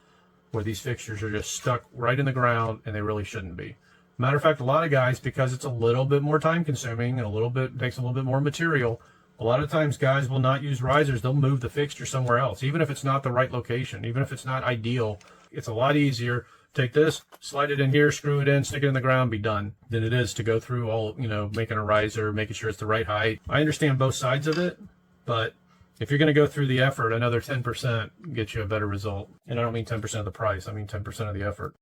where these fixtures are just stuck right in the ground and they really shouldn't be. Matter of fact, a lot of guys, because it's a little bit more time consuming and takes a little bit more material, a lot of times guys will not use risers. They'll move the fixture somewhere else, even if it's not the right location, even if it's not ideal. It's a lot easier. Take this, slide it in here, screw it in, stick it in the ground, be done, than it is to go through all, making a riser, making sure it's the right height. I understand both sides of it, but if you're going to go through the effort, another 10% gets you a better result. And I don't mean 10% of the price, I mean 10% of the effort.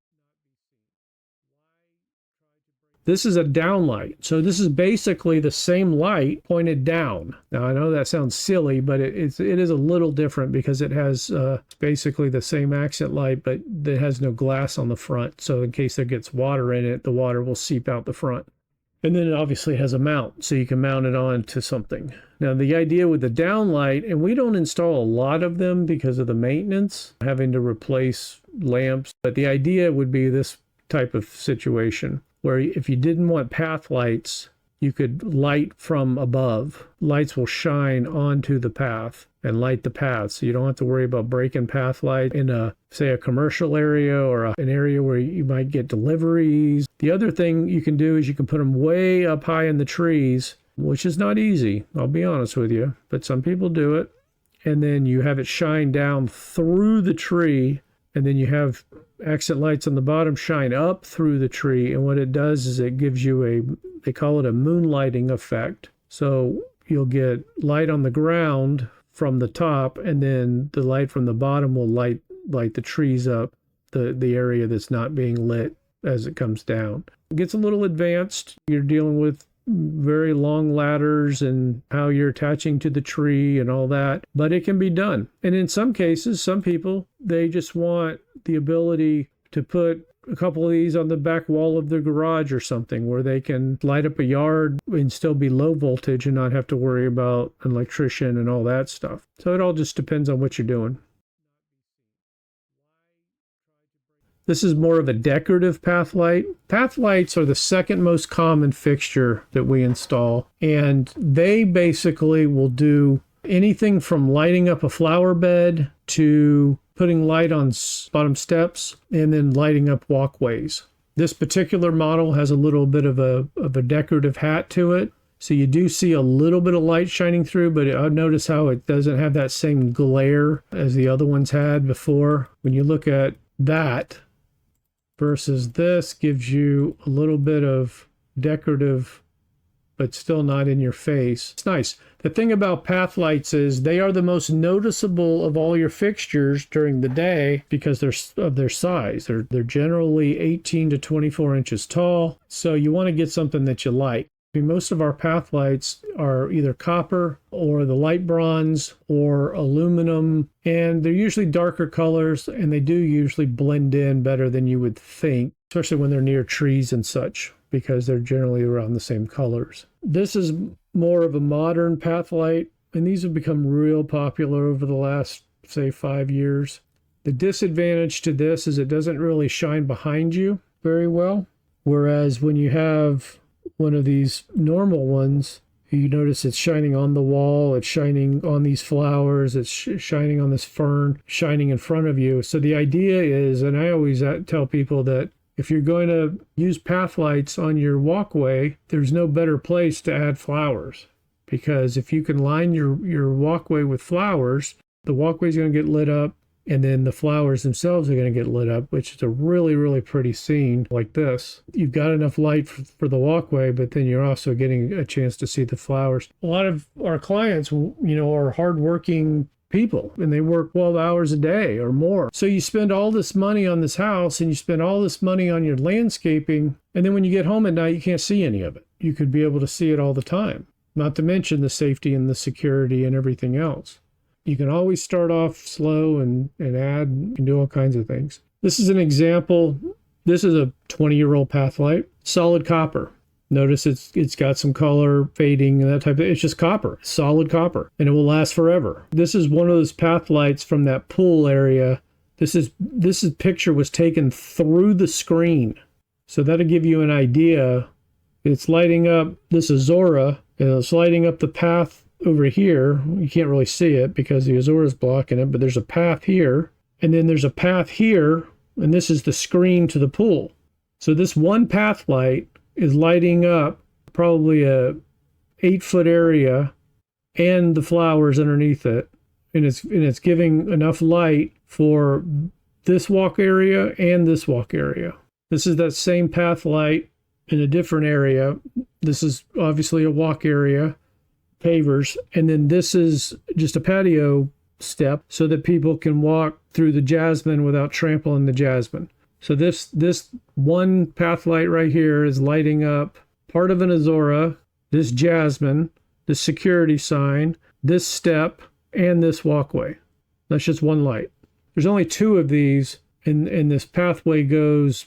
This is a downlight. So this is basically the same light pointed down. Now, I know that sounds silly, but it is a little different because it has basically the same accent light, but it has no glass on the front. So in case there gets water in it, the water will seep out the front. And then it obviously has a mount, so you can mount it on to something. Now, the idea with the downlight, and we don't install a lot of them because of the maintenance, having to replace lamps, but the idea would be this type of situation, where if you didn't want path lights, you could light from above. Lights will shine onto the path and light the path, so you don't have to worry about breaking path light in say a commercial area or an area where you might get deliveries. The other thing you can do is you can put them way up high in the trees, which is not easy, I'll be honest with you, but some people do it. And then you have it shine down through the tree, and then you have accent lights on the bottom shine up through the tree. And what it does is it gives you they call it a moonlighting effect. So you'll get light on the ground from the top, and then the light from the bottom will light the trees up, the area that's not being lit as it comes down. It gets a little advanced. You're dealing with very long ladders and how you're attaching to the tree and all that, but it can be done. And in some cases, some people, they just want the ability to put a couple of these on the back wall of their garage or something, where they can light up a yard and still be low voltage and not have to worry about an electrician and all that stuff. So it all just depends on what you're doing. This is more of a decorative path light. Path lights are the second most common fixture that we install, and they basically will do anything from lighting up a flower bed to putting light on bottom steps and then lighting up walkways. This particular model has a little bit of a decorative hat to it, so you do see a little bit of light shining through, but I notice how it doesn't have that same glare as the other ones had before. When you look at that versus this, gives you a little bit of decorative, but still not in your face. It's nice. The thing about path lights is they are the most noticeable of all your fixtures during the day because of their size. They're generally 18 to 24 inches tall, so you want to get something that you like. I mean, most of our path lights are either copper or the light bronze or aluminum, and they're usually darker colors, and they do usually blend in better than you would think, especially when they're near trees and such, because they're generally around the same colors. This is more of a modern path light, and these have become real popular over the last, say, 5 years. The disadvantage to this is it doesn't really shine behind you very well, whereas when you have one of these normal ones, you notice it's shining on the wall, it's shining on these flowers, it's shining on this fern, shining in front of you. So the idea is, and I always tell people that if you're going to use path lights on your walkway, there's no better place to add flowers, because if you can line your walkway with flowers, the walkway is going to get lit up, and then the flowers themselves are going to get lit up, which is a really, really pretty scene like this. You've got enough light for the walkway, but then you're also getting a chance to see the flowers. A lot of our clients, are hardworking people, and they work 12 hours a day or more. So you spend all this money on this house, and you spend all this money on your landscaping, and then when you get home at night, you can't see any of it. You could be able to see it all the time, not to mention the safety and the security and everything else. You can always start off slow and add and do all kinds of things. This is an example. This is a 20-year-old path light, solid copper. Notice it's got some color fading and that type of thing. It's just copper, solid copper, and it will last forever. This is one of those path lights from that pool area. This picture was taken through the screen. So that'll give you an idea. It's lighting up this Azora, and it's lighting up the path over here. You can't really see it because the Azora is blocking it, but there's a path here, and then there's a path here and this is the screen to the pool. So this one path light is lighting up probably a 8-foot area and the flowers underneath it. And it's giving enough light for this walk area and this walk area. This is that same path light in a different area. This is obviously a walk area, pavers, and then this is just a patio step so that people can walk through the jasmine without trampling the jasmine. So this one path light right here is lighting up part of an azora, this jasmine, this security sign, this step, and this walkway. That's just one light. There's only 2 of these, and this pathway goes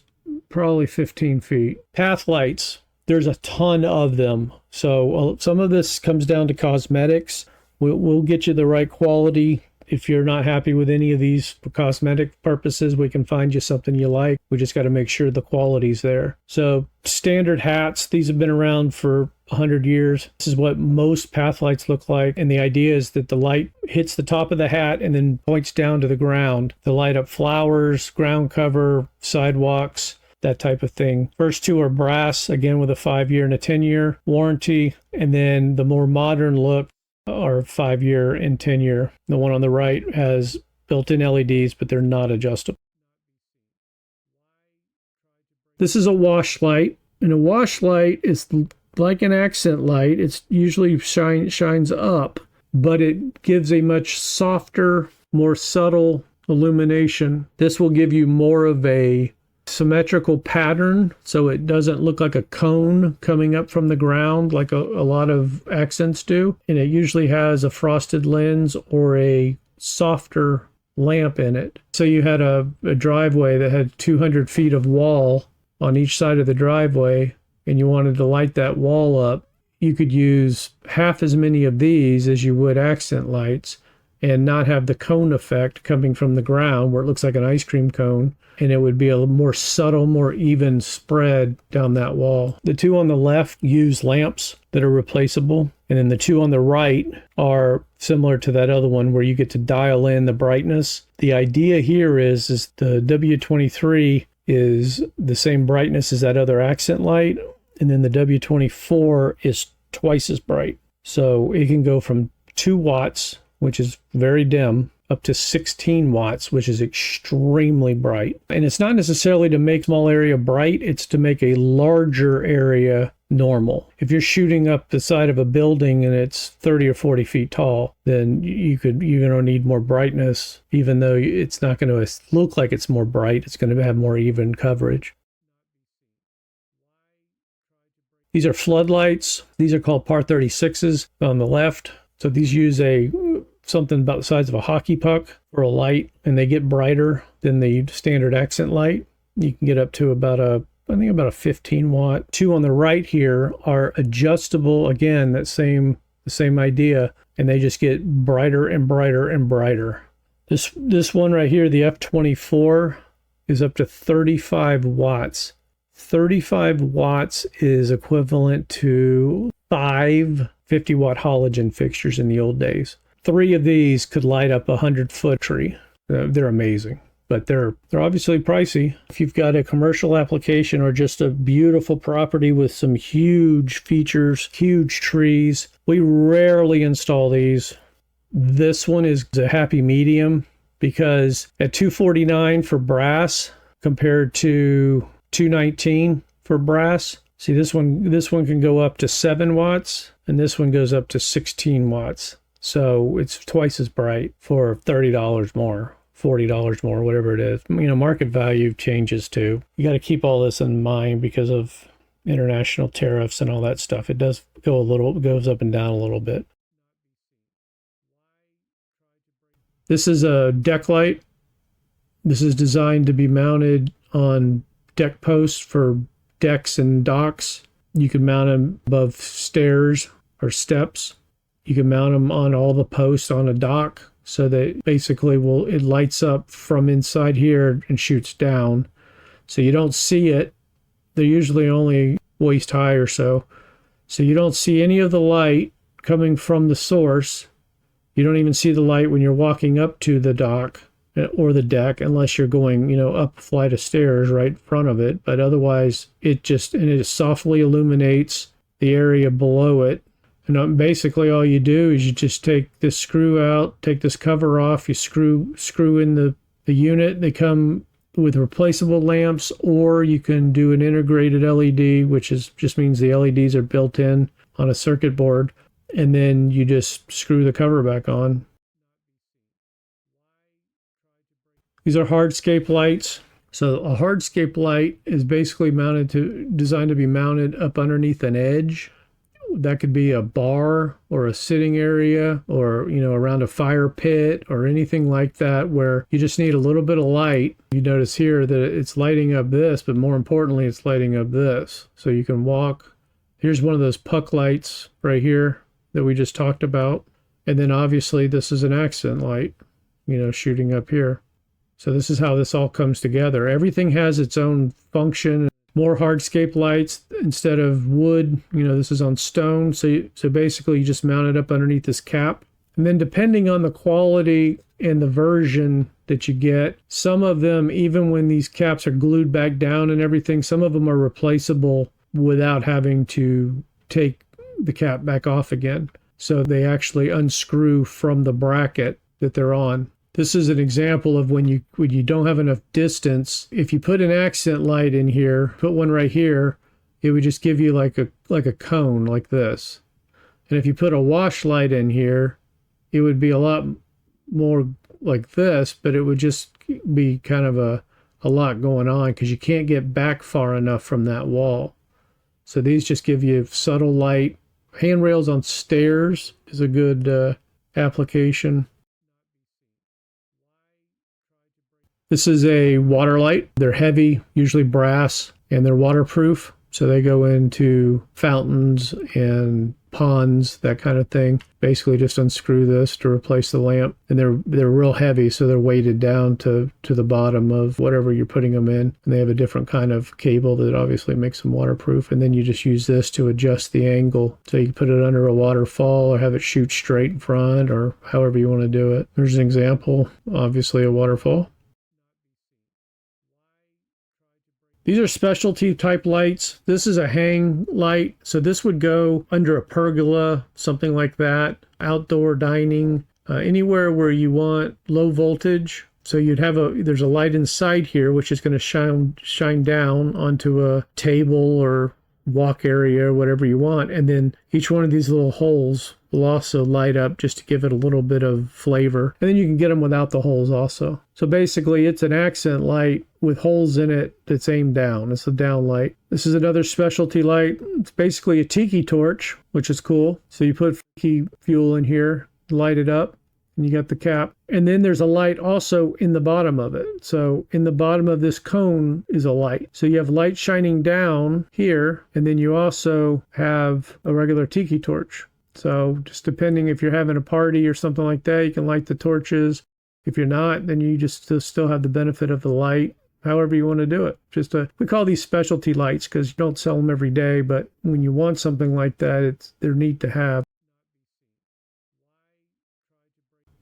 probably 15 feet. Path lights, there's a ton of them. So some of this comes down to cosmetics. We'll get you the right quality. If you're not happy with any of these for cosmetic purposes, we can find you something you like. We just got to make sure the quality's there. So standard hats, these have been around for 100 years. This is what most path lights look like. And the idea is that the light hits the top of the hat and then points down to the ground to light up flowers, ground cover, sidewalks, that type of thing. First 2 are brass, again with a 5-year and a 10-year warranty. And then the more modern look are 5-year and 10-year. The one on the right has built-in LEDs, but they're not adjustable. This is a wash light, and a wash light is like an accent light. It's usually shines up, but it gives a much softer, more subtle illumination. This will give you more of a symmetrical pattern, so it doesn't look like a cone coming up from the ground like a lot of accents do. And it usually has a frosted lens or a softer lamp in it. So you had a driveway that had 200 feet of wall on each side of the driveway, and you wanted to light that wall up. You could use half as many of these as you would accent lights and not have the cone effect coming from the ground where it looks like an ice cream cone. And it would be a more subtle, more even spread down that wall. The 2 on the left use lamps that are replaceable. And then the 2 on the right are similar to that other one where you get to dial in the brightness. The idea here is the W23 is the same brightness as that other accent light. And then the W24 is twice as bright. So it can go from 2 watts, which is very dim, up to 16 watts, which is extremely bright. And it's not necessarily to make small area bright, it's to make a larger area normal. If you're shooting up the side of a building and it's 30 or 40 feet tall, then you're going to need more brightness, even though it's not going to look like it's more bright. It's going to have more even coverage. These are floodlights. These are called par 36s on the left. So these use something about the size of a hockey puck for a light, and they get brighter than the standard accent light. You can get up to about a 15 watt. 2 on the right here are adjustable. Again, the same idea, and they just get brighter and brighter and brighter. This one right here, the F24, is up to 35 watts. 35 watts is equivalent to 5 50-watt halogen fixtures in the old days. 3 of these could light up a 100-foot tree. They're amazing, but they're obviously pricey. If you've got a commercial application or just a beautiful property with some huge features, huge trees, we rarely install these. This one is a happy medium because at $249 for brass compared to $219 for brass. See, this one can go up to 7 watts, and this one goes up to 16 watts. So it's twice as bright for $30 more, $40 more, whatever it is. Market value changes too. You got to keep all this in mind because of international tariffs and all that stuff. It does goes up and down a little bit. This is a deck light. This is designed to be mounted on deck posts for decks and docks. You can mount them above stairs or steps. You can mount them on all the posts on a dock so that basically it lights up from inside here and shoots down. So you don't see it. They're usually only waist high or so. So you don't see any of the light coming from the source. You don't even see the light when you're walking up to the dock. or the deck, unless you're going, up a flight of stairs right in front of it. But otherwise, it softly illuminates the area below it. And basically all you do is you just take this screw out, take this cover off, you screw in the unit. They come with replaceable lamps, or you can do an integrated LED, which just means the LEDs are built in on a circuit board, and then you just screw the cover back on. These are hardscape lights. So a hardscape light is basically designed to be mounted up underneath an edge. That could be a bar or a sitting area, or around a fire pit or anything like that, where you just need a little bit of light. You notice here that it's lighting up this, but more importantly, it's lighting up this. So you can walk. Here's one of those puck lights right here that we just talked about. And then obviously this is an accent light, shooting up here. So this is how this all comes together. Everything has its own function. More hardscape lights instead of wood. This is on stone. So basically you just mount it up underneath this cap. And then depending on the quality and the version that you get, some of them, even when these caps are glued back down and everything, some of them are replaceable without having to take the cap back off again. So they actually unscrew from the bracket that they're on. This is an example of when you don't have enough distance. If you put an accent light in here, put one right here, it would just give you like a cone like this. And if you put a wash light in here, it would be a lot more like this, but it would just be kind of a lot going on because you can't get back far enough from that wall. So these just give you subtle light. Handrails on stairs is a good application. This is a water light. They're heavy, usually brass, and they're waterproof. So they go into fountains and ponds, that kind of thing. Basically just unscrew this to replace the lamp. And they're real heavy, so they're weighted down to the bottom of whatever you're putting them in. And they have a different kind of cable that obviously makes them waterproof. And then you just use this to adjust the angle. So you can put it under a waterfall or have it shoot straight in front, or however you want to do it. There's an example, obviously a waterfall. These are specialty type lights. This is a hang light. So this would go under a pergola, something like that, outdoor dining, anywhere where you want low voltage. So there's a light inside here, which is going to shine down onto a table or walk area or whatever you want. And then each one of these little holes will also light up just to give it a little bit of flavor. And then you can get them without the holes also. So basically it's an accent light with holes in it that's aimed down. It's a down light. This is another specialty light. It's basically a tiki torch, which is cool. So you put tiki fuel in here, light it up, and you got the cap. And then there's a light also in the bottom of it. So in the bottom of this cone is a light. So you have light shining down here, and then you also have a regular tiki torch. So just depending if you're having a party or something like that, you can light the torches. If you're not, then you just still have the benefit of the light, however you want to do it. We call these specialty lights because you don't sell them every day, but when you want something like that, they're neat to have.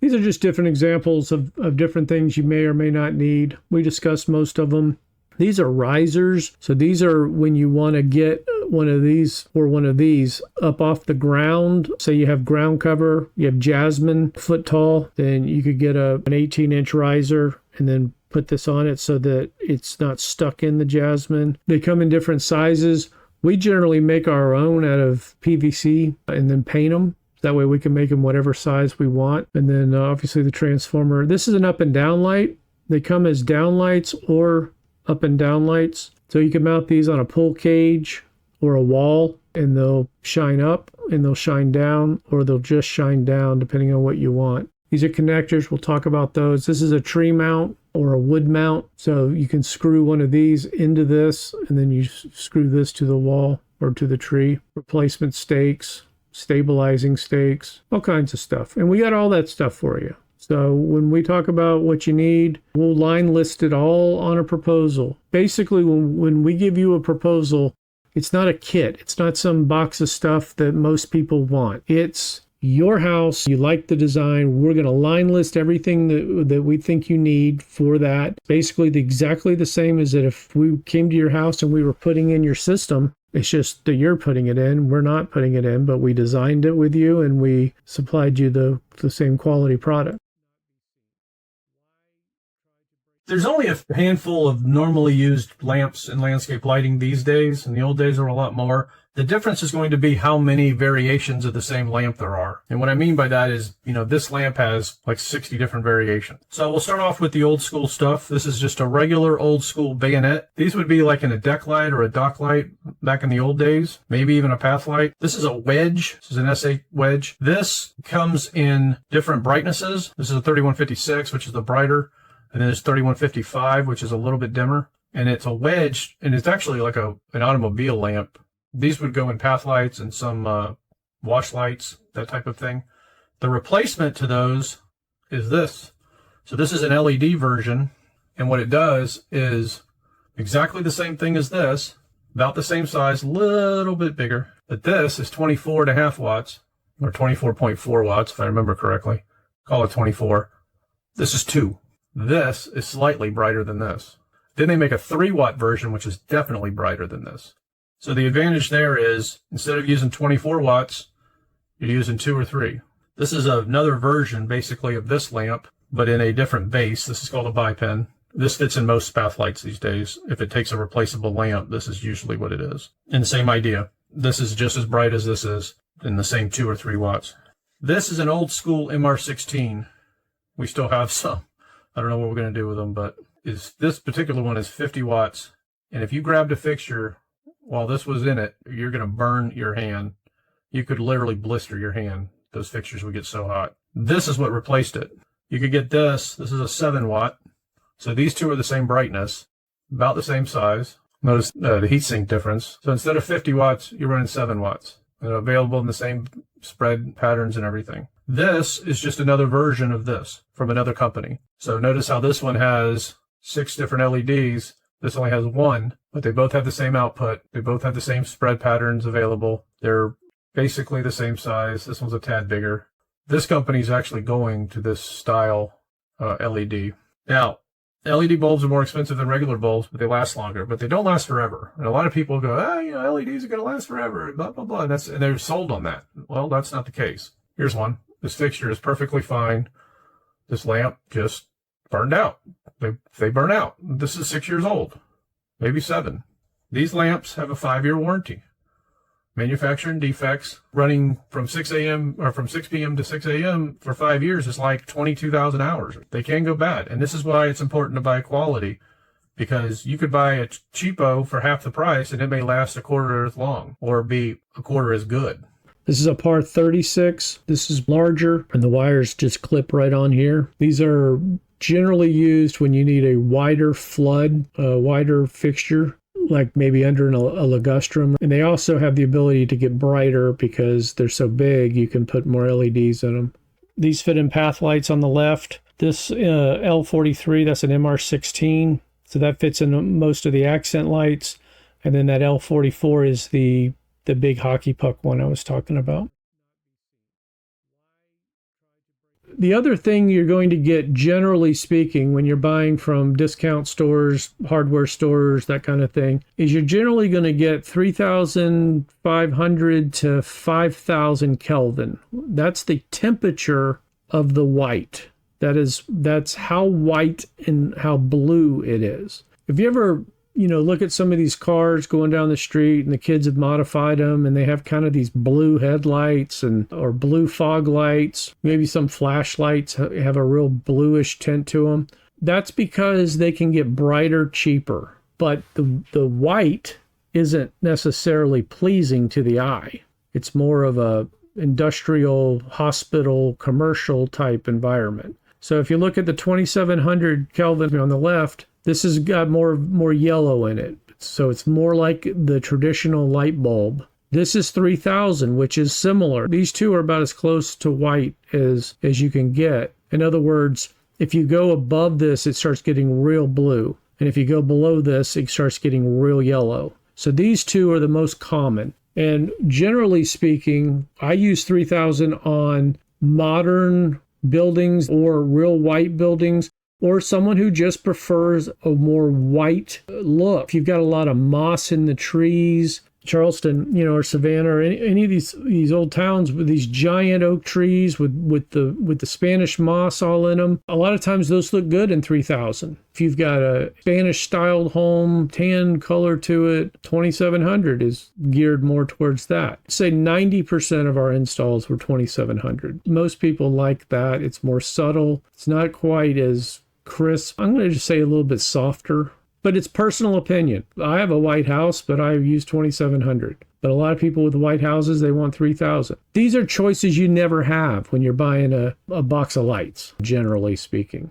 These are just different examples of different things you may or may not need. We discussed most of them. These are risers. So these are when you want to get one of these or one of these up off the ground. Say you have ground cover, you have jasmine foot tall, then you could get an 18-inch riser and then put this on it so that it's not stuck in the jasmine. They come in different sizes. We generally make our own out of PVC and then paint them. That way we can make them whatever size we want. And then obviously the transformer. This is an up and down light. They come as down lights or up and down lights. So you can mount these on a pull cage or a wall, and they'll shine up and they'll shine down, or they'll just shine down depending on what you want. These are connectors. We'll talk about those. This is a tree mount or a wood mount. So you can screw one of these into this, and then you screw this to the wall or to the tree. Replacement stakes, stabilizing stakes, all kinds of stuff. And we got all that stuff for you. So when we talk about what you need, we'll line list it all on a proposal. Basically, when we give you a proposal, it's not a kit. It's not some box of stuff that most people want. It's your house, you like the design, we're going to line list everything that we think you need for that. Basically exactly the same as that if we came to your house and we were putting in your system. It's just that you're putting it in, we're not putting it in, but we designed it with you and we supplied you the same quality product. There's only a handful of normally used lamps in landscape lighting these days. In the old days, there were a lot more. The difference is going to be how many variations of the same lamp there are. And what I mean by that is, this lamp has like 60 different variations. So we'll start off with the old school stuff. This is just a regular old school bayonet. These would be like in a deck light or a dock light back in the old days, maybe even a path light. This is a wedge. This is an S8 wedge. This comes in different brightnesses. This is a 3156, which is the brighter. And then there's 3155, which is a little bit dimmer. And it's a wedge, and it's actually like an automobile lamp. These would go in path lights and some wash lights, that type of thing. The replacement to those is this. So this is an LED version, and what it does is exactly the same thing as this, about the same size, a little bit bigger. But this is 24.5 watts, or 24.4 watts, if I remember correctly. Call it 24. This is 2. This is slightly brighter than this. Then they make a 3-watt version, which is definitely brighter than this. So the advantage there is, instead of using 24 watts, you're using 2 or 3. This is another version, basically, of this lamp, but in a different base. This is called a bipen. This fits in most path lights these days. If it takes a replaceable lamp, this is usually what it is. And the same idea. This is just as bright as this is, in the same 2 or 3 watts. This is an old school MR16. We still have some. I don't know what we're going to do with them, but this particular one is 50 watts. And if you grabbed a fixture while this was in it, you're going to burn your hand. You could literally blister your hand. Those fixtures would get so hot. This is what replaced it. You could get this. This is a 7 watt. So these two are the same brightness, about the same size. Notice the heatsink difference. So instead of 50 watts, you're running 7 watts. They're available in the same spread patterns and everything. This is just another version of this from another company. So notice how this one has 6 different LEDs. This only has 1, but they both have the same output. They both have the same spread patterns available. They're basically the same size. This one's a tad bigger. This company is actually going to this style LED. Now, LED bulbs are more expensive than regular bulbs, but they last longer, but they don't last forever. And a lot of people go, LEDs are going to last forever, blah, blah, blah. And they're sold on that. Well, that's not the case. Here's one. This fixture is perfectly fine. This lamp just burned out. They burn out. This is 6 years old, maybe 7. These lamps have a 5-year warranty. Manufacturing defects running from 6 a.m. or from 6 p.m. to 6 a.m. for 5 years is like 22,000 hours. They can go bad. And this is why it's important to buy quality, because you could buy a cheapo for half the price and it may last a quarter as long or be a quarter as good. This is a par 36. This is larger, and the wires just clip right on here. These are generally used when you need a wider flood, a wider fixture, like maybe under a ligustrum. And they also have the ability to get brighter because they're so big, you can put more LEDs in them. These fit in path lights on the left. This L43, that's an MR16. So that fits in most of the accent lights. And then that L44 is the big hockey puck one I was talking about. The other thing you're going to get, generally speaking, when you're buying from discount stores, hardware stores, that kind of thing, is you're generally going to get 3,500 to 5,000 Kelvin. That's the temperature of the white. That's how white and how blue it is. If you ever look at some of these cars going down the street and the kids have modified them and they have kind of these blue headlights or blue fog lights, maybe some flashlights have a real bluish tint to them. That's because they can get brighter cheaper, but the white isn't necessarily pleasing to the eye. It's more of a industrial, hospital, commercial type environment. So if you look at the 2700 Kelvin on the left, this has got more yellow in it. So it's more like the traditional light bulb. This is 3000, which is similar. These two are about as close to white as you can get. In other words, if you go above this, it starts getting real blue. And if you go below this, it starts getting real yellow. So these two are the most common. And generally speaking, I use 3000 on modern buildings or real white buildings, or someone who just prefers a more white look. If you've got a lot of moss in the trees, Charleston, or Savannah, or any of these old towns with these giant oak trees with the Spanish moss all in them, a lot of times those look good in 3000. If you've got a Spanish styled home, tan color to it, 2700 is geared more towards that. Say 90% of our installs were 2700. Most people like that. It's more subtle. It's not quite as crisp. I'm going to just say a little bit softer. But it's personal opinion. I have a white house, but I use 2700. But a lot of people with white houses, they want 3000. These are choices you never have when you're buying a box of lights, generally speaking.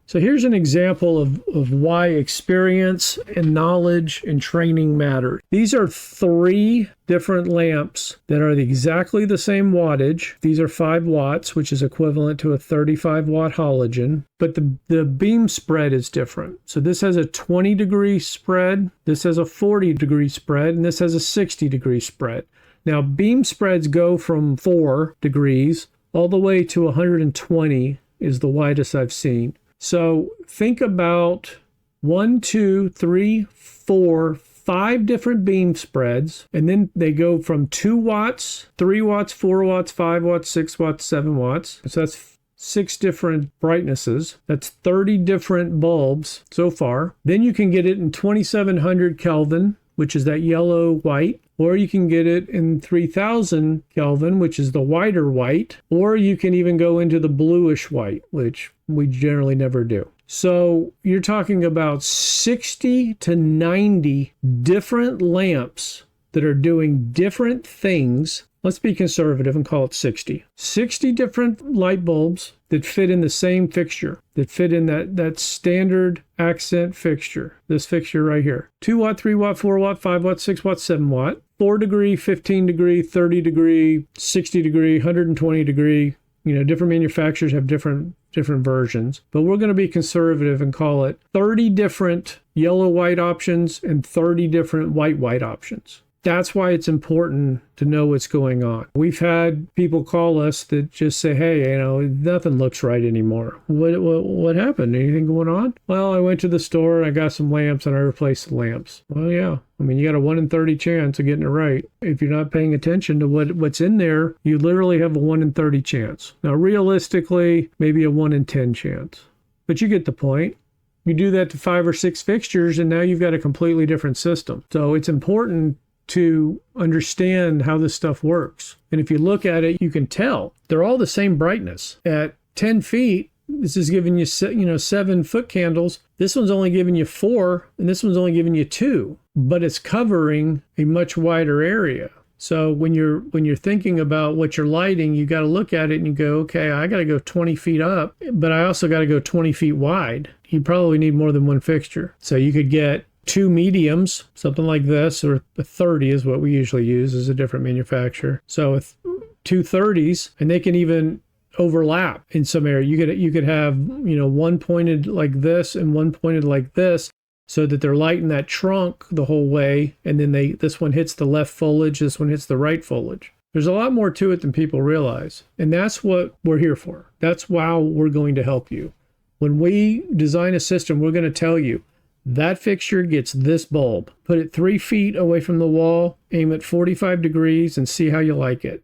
So here's an example of why experience and knowledge and training matter. These are 3 different lamps that are exactly the same wattage. These are 5 watts, which is equivalent to a 35 watt halogen, but the beam spread is different. So this has a 20-degree spread, this has a 40-degree spread, and this has a 60-degree spread. Now beam spreads go from 4 degrees all the way to 120 is the widest I've seen. So think about 1, 2, 3, 4, 5 different beam spreads, and then they go from 2 watts, 3 watts, 4 watts, 5 watts, 6 watts, 7 watts. So that's 6 different brightnesses. That's 30 different bulbs so far. Then you can get it in 2700 Kelvin, which is that yellow white, or you can get it in 3000 Kelvin, which is the whiter white, or you can even go into the bluish white, which we generally never do. So you're talking about 60 to 90 different lamps that are doing different things. Let's be conservative and call it 60. 60 different light bulbs that fit in the same fixture, that fit in that standard accent fixture, this fixture right here. 2 watt, 3 watt, 4 watt, 5 watt, 6 watt, 7 watt, 4 degree, 15 degree, 30 degree, 60 degree, 120 degree. Different manufacturers have different versions, but we're going to be conservative and call it 30 different yellow-white options and 30 different white-white options. That's why it's important to know what's going on. We've had people call us that just say, hey, nothing looks right anymore. What happened? Anything going on? Well, I went to the store and I got some lamps and I replaced the lamps. Well, yeah. You got a 1 in 30 chance of getting it right. If you're not paying attention to what's in there, you literally have a 1 in 30 chance. Now, realistically, maybe a 1 in 10 chance. But you get the point. You do that to 5 or 6 fixtures and now you've got a completely different system. So it's important to understand how this stuff works. And if you look at it, you can tell they're all the same brightness. At 10 feet, this is giving you 7 foot candles. This one's only giving you 4, and this one's only giving you 2, but it's covering a much wider area. So when you're thinking about what you're lighting, you got to look at it and you go, okay, I got to go 20 feet up, but I also got to go 20 feet wide. You probably need more than one fixture. So you could get 2 mediums, something like this, or a 30 is what we usually use as a different manufacturer. So with 2 30s, and they can even overlap in some area. You could have, one pointed like this and one pointed like this, so that they're lighting that trunk the whole way, and then this one hits the left foliage, this one hits the right foliage. There's a lot more to it than people realize, and that's what we're here for. That's why we're going to help you. When we design a system, we're going to tell you, that fixture gets this bulb. Put it 3 feet away from the wall, aim at 45 degrees, and see how you like it.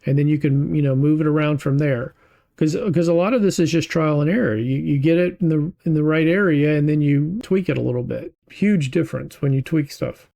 And then you can, move it around from there. Because a lot of this is just trial and error. You get it in the right area, and then you tweak it a little bit. Huge difference when you tweak stuff.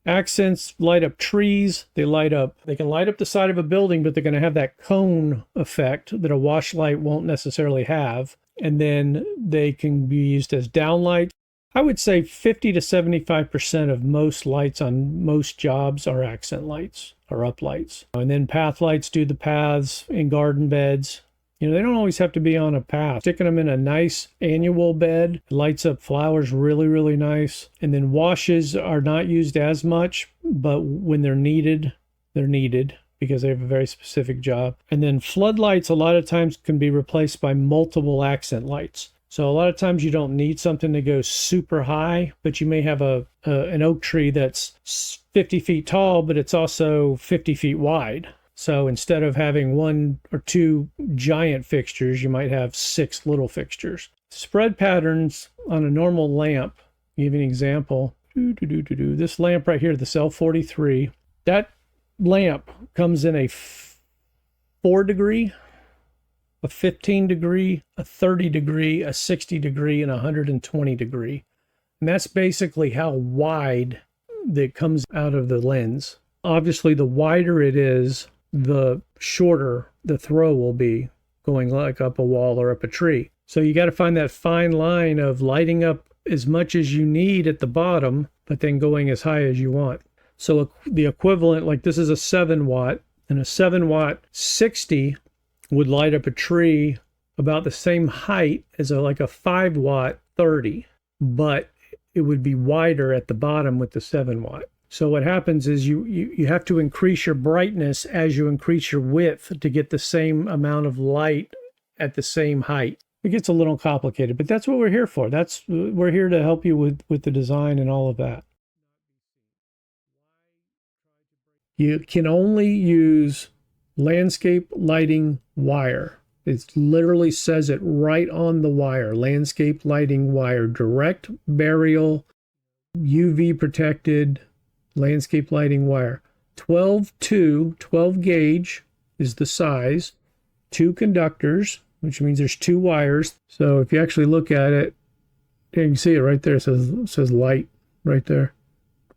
Accents light up trees. They can light up the side of a building, but they're going to have that cone effect that a wash light won't necessarily have. And then they can be used as downlights. I would say 50 to 75% of most lights on most jobs are accent lights or up lights. And then path lights do the paths in garden beds. They don't always have to be on a path. Sticking them in a nice annual bed lights up flowers really, really nice. And then washes are not used as much, but when they're needed, because they have a very specific job. And then floodlights a lot of times can be replaced by multiple accent lights. So a lot of times you don't need something to go super high, but you may have an oak tree that's 50 feet tall, but it's also 50 feet wide. So instead of having 1 or 2 giant fixtures, you might have 6 little fixtures. Spread patterns on a normal lamp, give you an example. This lamp right here, the L43, that lamp comes in a 4 degree, a 15 degree, a 30 degree, a 60 degree, and a 120 degree. And that's basically how wide that comes out of the lens. Obviously, the wider it is, the shorter the throw will be, going like up a wall or up a tree. So you got to find that fine line of lighting up as much as you need at the bottom, but then going as high as you want. So the equivalent, like this is a 7 watt, and a 7 watt 60 would light up a tree about the same height as like a 5 watt 30, but it would be wider at the bottom with the 7 watt. So what happens is you have to increase your brightness as you increase your width to get the same amount of light at the same height. It gets a little complicated, but that's what we're here for. We're here to help you with the design and all of that. You can only use landscape lighting wire. It literally says it right on the wire. Landscape lighting wire, direct burial, UV protected landscape lighting wire. 12 gauge is the size. 2 conductors, which means there's 2 wires. So if you actually look at it, you can see it right there. It says light right there.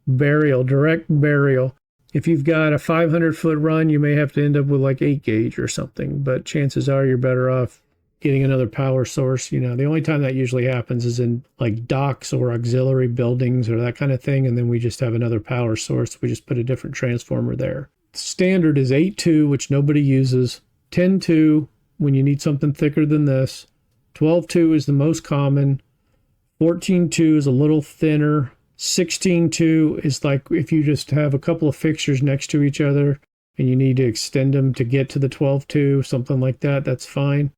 Burial, direct burial. If you've got a 500-foot run, you may have to end up with like 8 gauge or something, but chances are you're better off getting another power source. You know, the only time that usually happens is in like docks or auxiliary buildings or that kind of thing, and then we just have another power source. We just put a different transformer there. Standard is 8.2, which nobody uses. 10.2 when you need something thicker than this. 12.2 is the most common. 14.2 is a little thinner. 16.2 is like if you just have a couple of fixtures next to each other and you need to extend them to get to the 12.2, something like that, that's fine.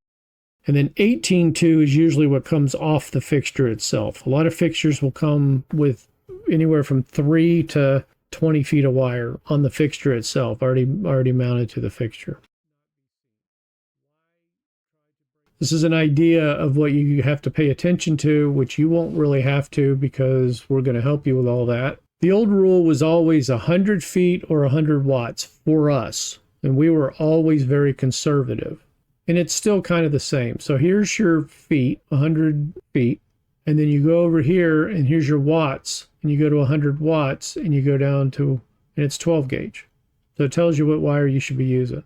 And then 18.2 is usually what comes off the fixture itself. A lot of fixtures will come with anywhere from 3 to 20 feet of wire on the fixture itself, already mounted to the fixture. This is an idea of what you have to pay attention to, which you won't really have to because we're going to help you with all that. The old rule was always 100 feet or 100 watts for us, and we were always very conservative. And it's still kind of the same. So here's your feet, 100 feet, and then you go over here, and here's your watts, and you go to 100 watts, and you go down to, and it's 12 gauge. So it tells you what wire you should be using.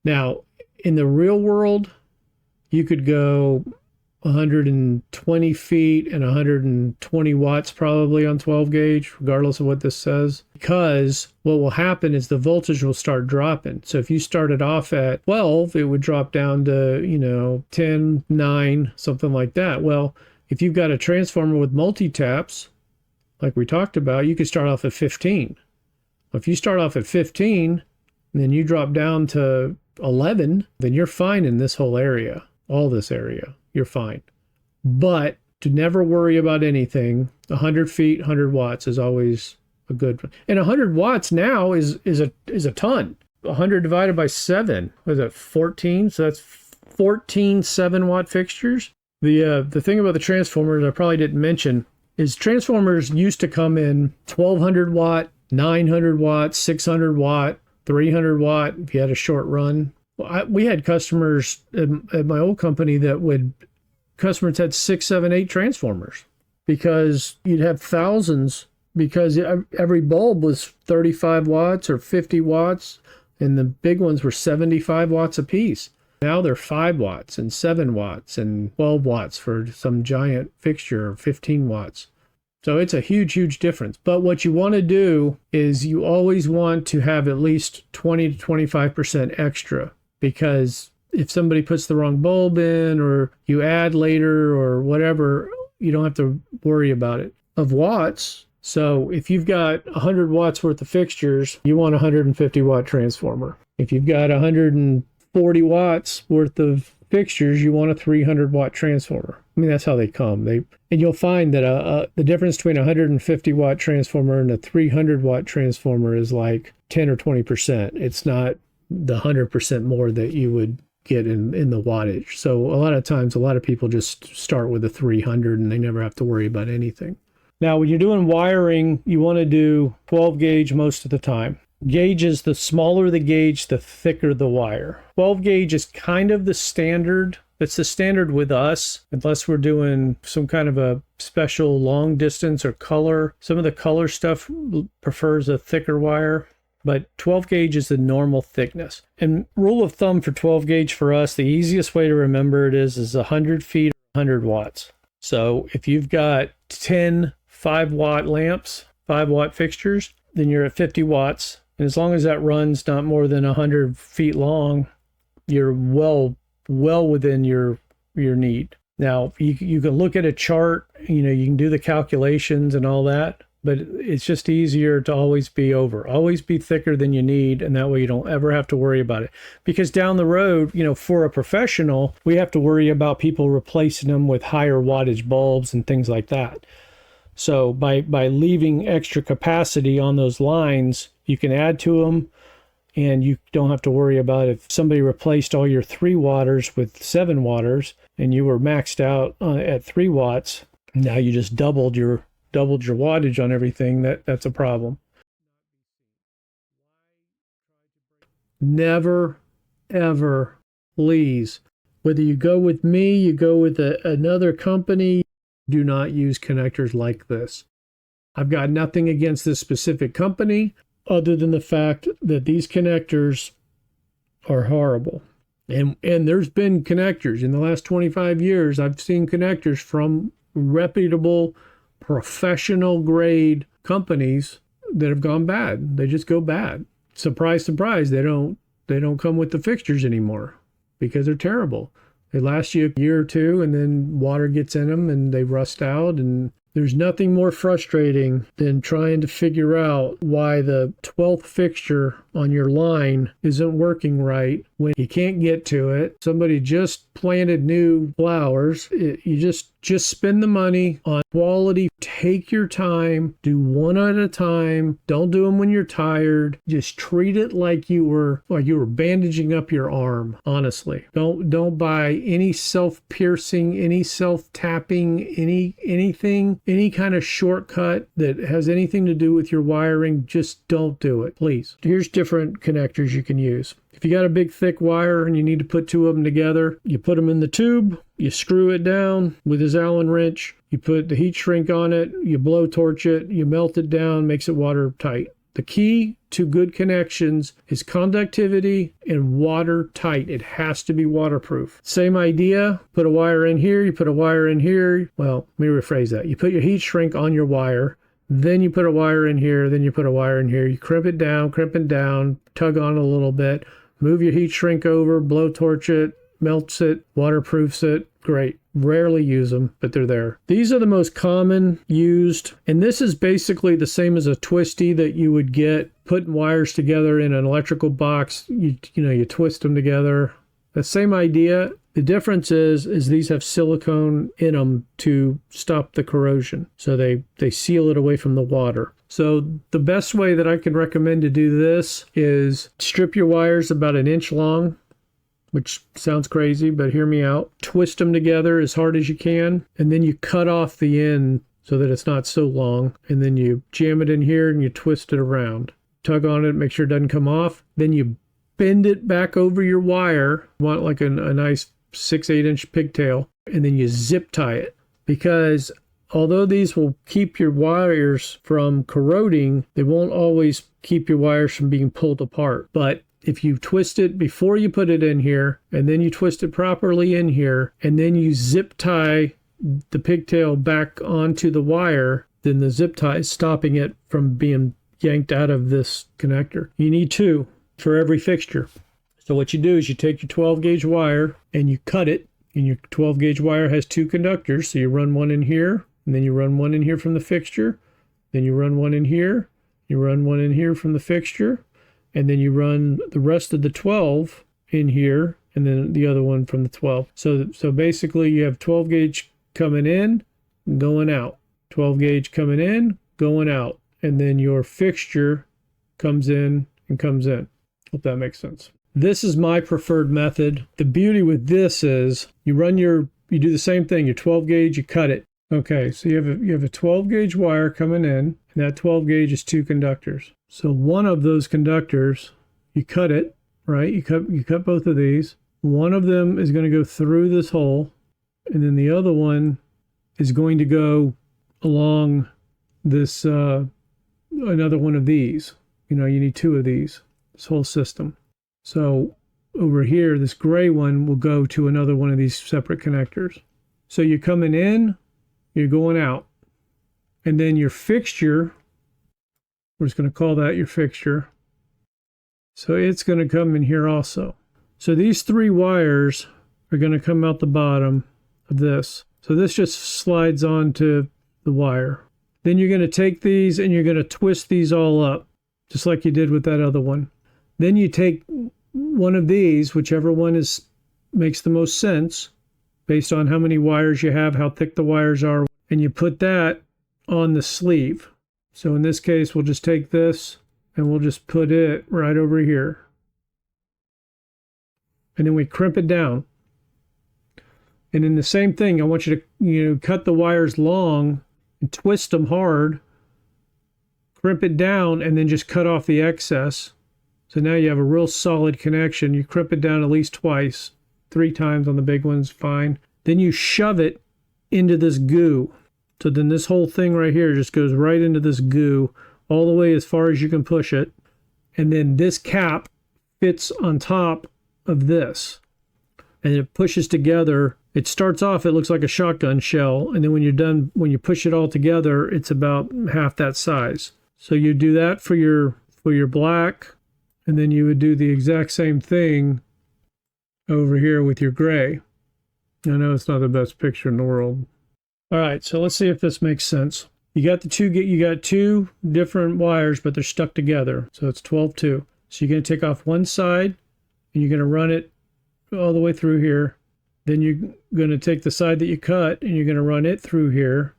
Now, in the real world, you could go 120 feet and 120 watts probably on 12 gauge, regardless of what this says, because what will happen is the voltage will start dropping. So if you started off at 12, it would drop down to, 10, 9, something like that. Well, if you've got a transformer with multi-taps, like we talked about, you could start off at 15. If you start off at 15, and then you drop down to 11, then you're fine in this whole area. All this area, you're fine. But to never worry about anything, 100 feet, 100 watts is always a good one. And 100 watts now is a ton. 100 divided by 7, was it 14? So that's 14 7-watt fixtures. The thing about the transformers I probably didn't mention is transformers used to come in 1200 watt, 900 watt, 600 watt, 300 watt if you had a short run. We had customers at my old company customers had 6, 7, 8 transformers because you'd have thousands because every bulb was 35 watts or 50 watts and the big ones were 75 watts apiece. Now they're 5 watts and 7 watts and 12 watts for some giant fixture or 15 watts. So it's a huge, huge difference. But what you want to do is you always want to have at least 20 to 25% extra. Because if somebody puts the wrong bulb in or you add later or whatever, you don't have to worry about it. Of watts, so if you've got 100 watts worth of fixtures, you want a 150 watt transformer. If you've got 140 watts worth of fixtures, you want a 300 watt transformer. I mean, that's how they come. And you'll find that the difference between a 150 watt transformer and a 300 watt transformer is like 10 or 20%. It's not the 100% more that you would get in the wattage. So a lot of times, a lot of people just start with a 300 and they never have to worry about anything. Now, when you're doing wiring, you want to do 12 gauge most of the time. Gauges, the smaller the gauge, the thicker the wire. 12 gauge is kind of the standard. It's the standard with us, unless we're doing some kind of a special long distance or color. Some of the color stuff prefers a thicker wire, but 12 gauge is the normal thickness. And rule of thumb for 12 gauge for us, the easiest way to remember it is 100 feet, 100 watts. So if you've got 10 5-watt lamps, 5-watt fixtures, then you're at 50 watts. And as long as that runs not more than 100 feet long, you're well within your need. Now, you can look at a chart, you can do the calculations and all that, but it's just easier to always be thicker than you need, and that way you don't ever have to worry about it. Because down the road, for a professional, we have to worry about people replacing them with higher wattage bulbs and things like that. So by leaving extra capacity on those lines, you can add to them, and you don't have to worry about if somebody replaced all your 3 watters with 7 watters and you were maxed out at 3 watts. Now you just doubled your wattage on everything. That's a problem. Never, ever, please, whether you go with me, you go with another company, do not use connectors like this. I've got nothing against this specific company other than the fact that these connectors are horrible. And there's been connectors in the last 25 years. I've seen connectors from reputable, professional grade companies that have gone bad. They just go bad. Surprise, surprise, they don't come with the fixtures anymore because they're terrible. They last you a year or two, and then water gets in them and they rust out. And there's nothing more frustrating than trying to figure out why the 12th fixture on your line isn't working right when you can't get to it. Somebody just planted new flowers. You just spend the money on quality. Take your time. Do one at a time. Don't do them when you're tired. Just treat it like you were bandaging up your arm. Honestly, don't buy any self-piercing, any self-tapping, anything, any kind of shortcut that has anything to do with your wiring. Just don't do it, please. Here's different connectors you can use. If you got a big thick wire and you need to put 2 of them together, you put them in the tube, you screw it down with his Allen wrench, you put the heat shrink on it, you blow torch it, you melt it down, makes it watertight. The key to good connections is conductivity and watertight. It has to be waterproof. Same idea, put a wire in here, you put a wire in here. Well, let me rephrase that. You put your heat shrink on your wire, then you put a wire in here, then you put a wire in here. You crimp it down, tug on it a little bit, move your heat shrink over, blow torch it, melts it, waterproofs it. Great. Rarely use them, but they're there. These are the most common used, and this is basically the same as a twisty that you would get putting wires together in an electrical box. You twist them together. The same idea. The difference is these have silicone in them to stop the corrosion. So they seal it away from the water. So the best way that I can recommend to do this is strip your wires about 1 inch long, which sounds crazy, but hear me out. Twist them together as hard as you can, and then you cut off the end so that it's not so long, and then you jam it in here and you twist it around. Tug on it, make sure it doesn't come off. Then you bend it back over your wire. You want like a nice 6-8 inch pigtail, and then you zip tie it. Because although these will keep your wires from corroding, they won't always keep your wires from being pulled apart. But if you twist it before you put it in here, and then you twist it properly in here, and then you zip tie the pigtail back onto the wire, then the zip tie is stopping it from being yanked out of this connector. You need 2 for every fixture. So what you do is you take your 12 gauge wire and you cut it, and your 12 gauge wire has 2 conductors. So you run one in here, and then you run one in here from the fixture, then you run one in here, you run one in here from the fixture, and then you run the rest of the 12 in here, and then the other one from the 12. So basically you have 12 gauge coming in, going out. 12 gauge coming in, going out. And then your fixture comes in and comes in. Hope that makes sense. This is my preferred method. The beauty with this is you do the same thing. Your 12 gauge, you cut it. Okay, so you have a 12 gauge wire coming in, and that 12 gauge is 2 conductors. So one of those conductors, you cut it, right? You cut both of these. One of them is going to go through this hole, and then the other one is going to go along this another one of these. You need 2 of these, this whole system. So over here, this gray one will go to another one of these separate connectors. So you're coming in, you're going out. And then your fixture, we're just going to call that your fixture. So it's going to come in here also. So these 3 wires are going to come out the bottom of this. So this just slides onto the wire. Then you're going to take these and you're going to twist these all up, just like you did with that other one. Then you take one of these, whichever one makes the most sense, based on how many wires you have, how thick the wires are, and you put that on the sleeve. So in this case, we'll just take this and we'll just put it right over here. And then we crimp it down. And then the same thing, I want you to cut the wires long and twist them hard, crimp it down, and then just cut off the excess. So now you have a real solid connection. You crimp it down at least twice, 3 times on the big ones, fine. Then you shove it into this goo. So then this whole thing right here just goes right into this goo, all the way as far as you can push it. And then this cap fits on top of this. And it pushes together. It starts off, it looks like a shotgun shell. And then when you're done, when you push it all together, it's about half that size. So you do that for your black. And then you would do the exact same thing over here with your gray. I know it's not the best picture in the world. All right, so let's see if this makes sense. You got 2 different wires, but they're stuck together. So it's 12-2. So you're going to take off one side, and you're going to run it all the way through here. Then you're going to take the side that you cut, and you're going to run it through here.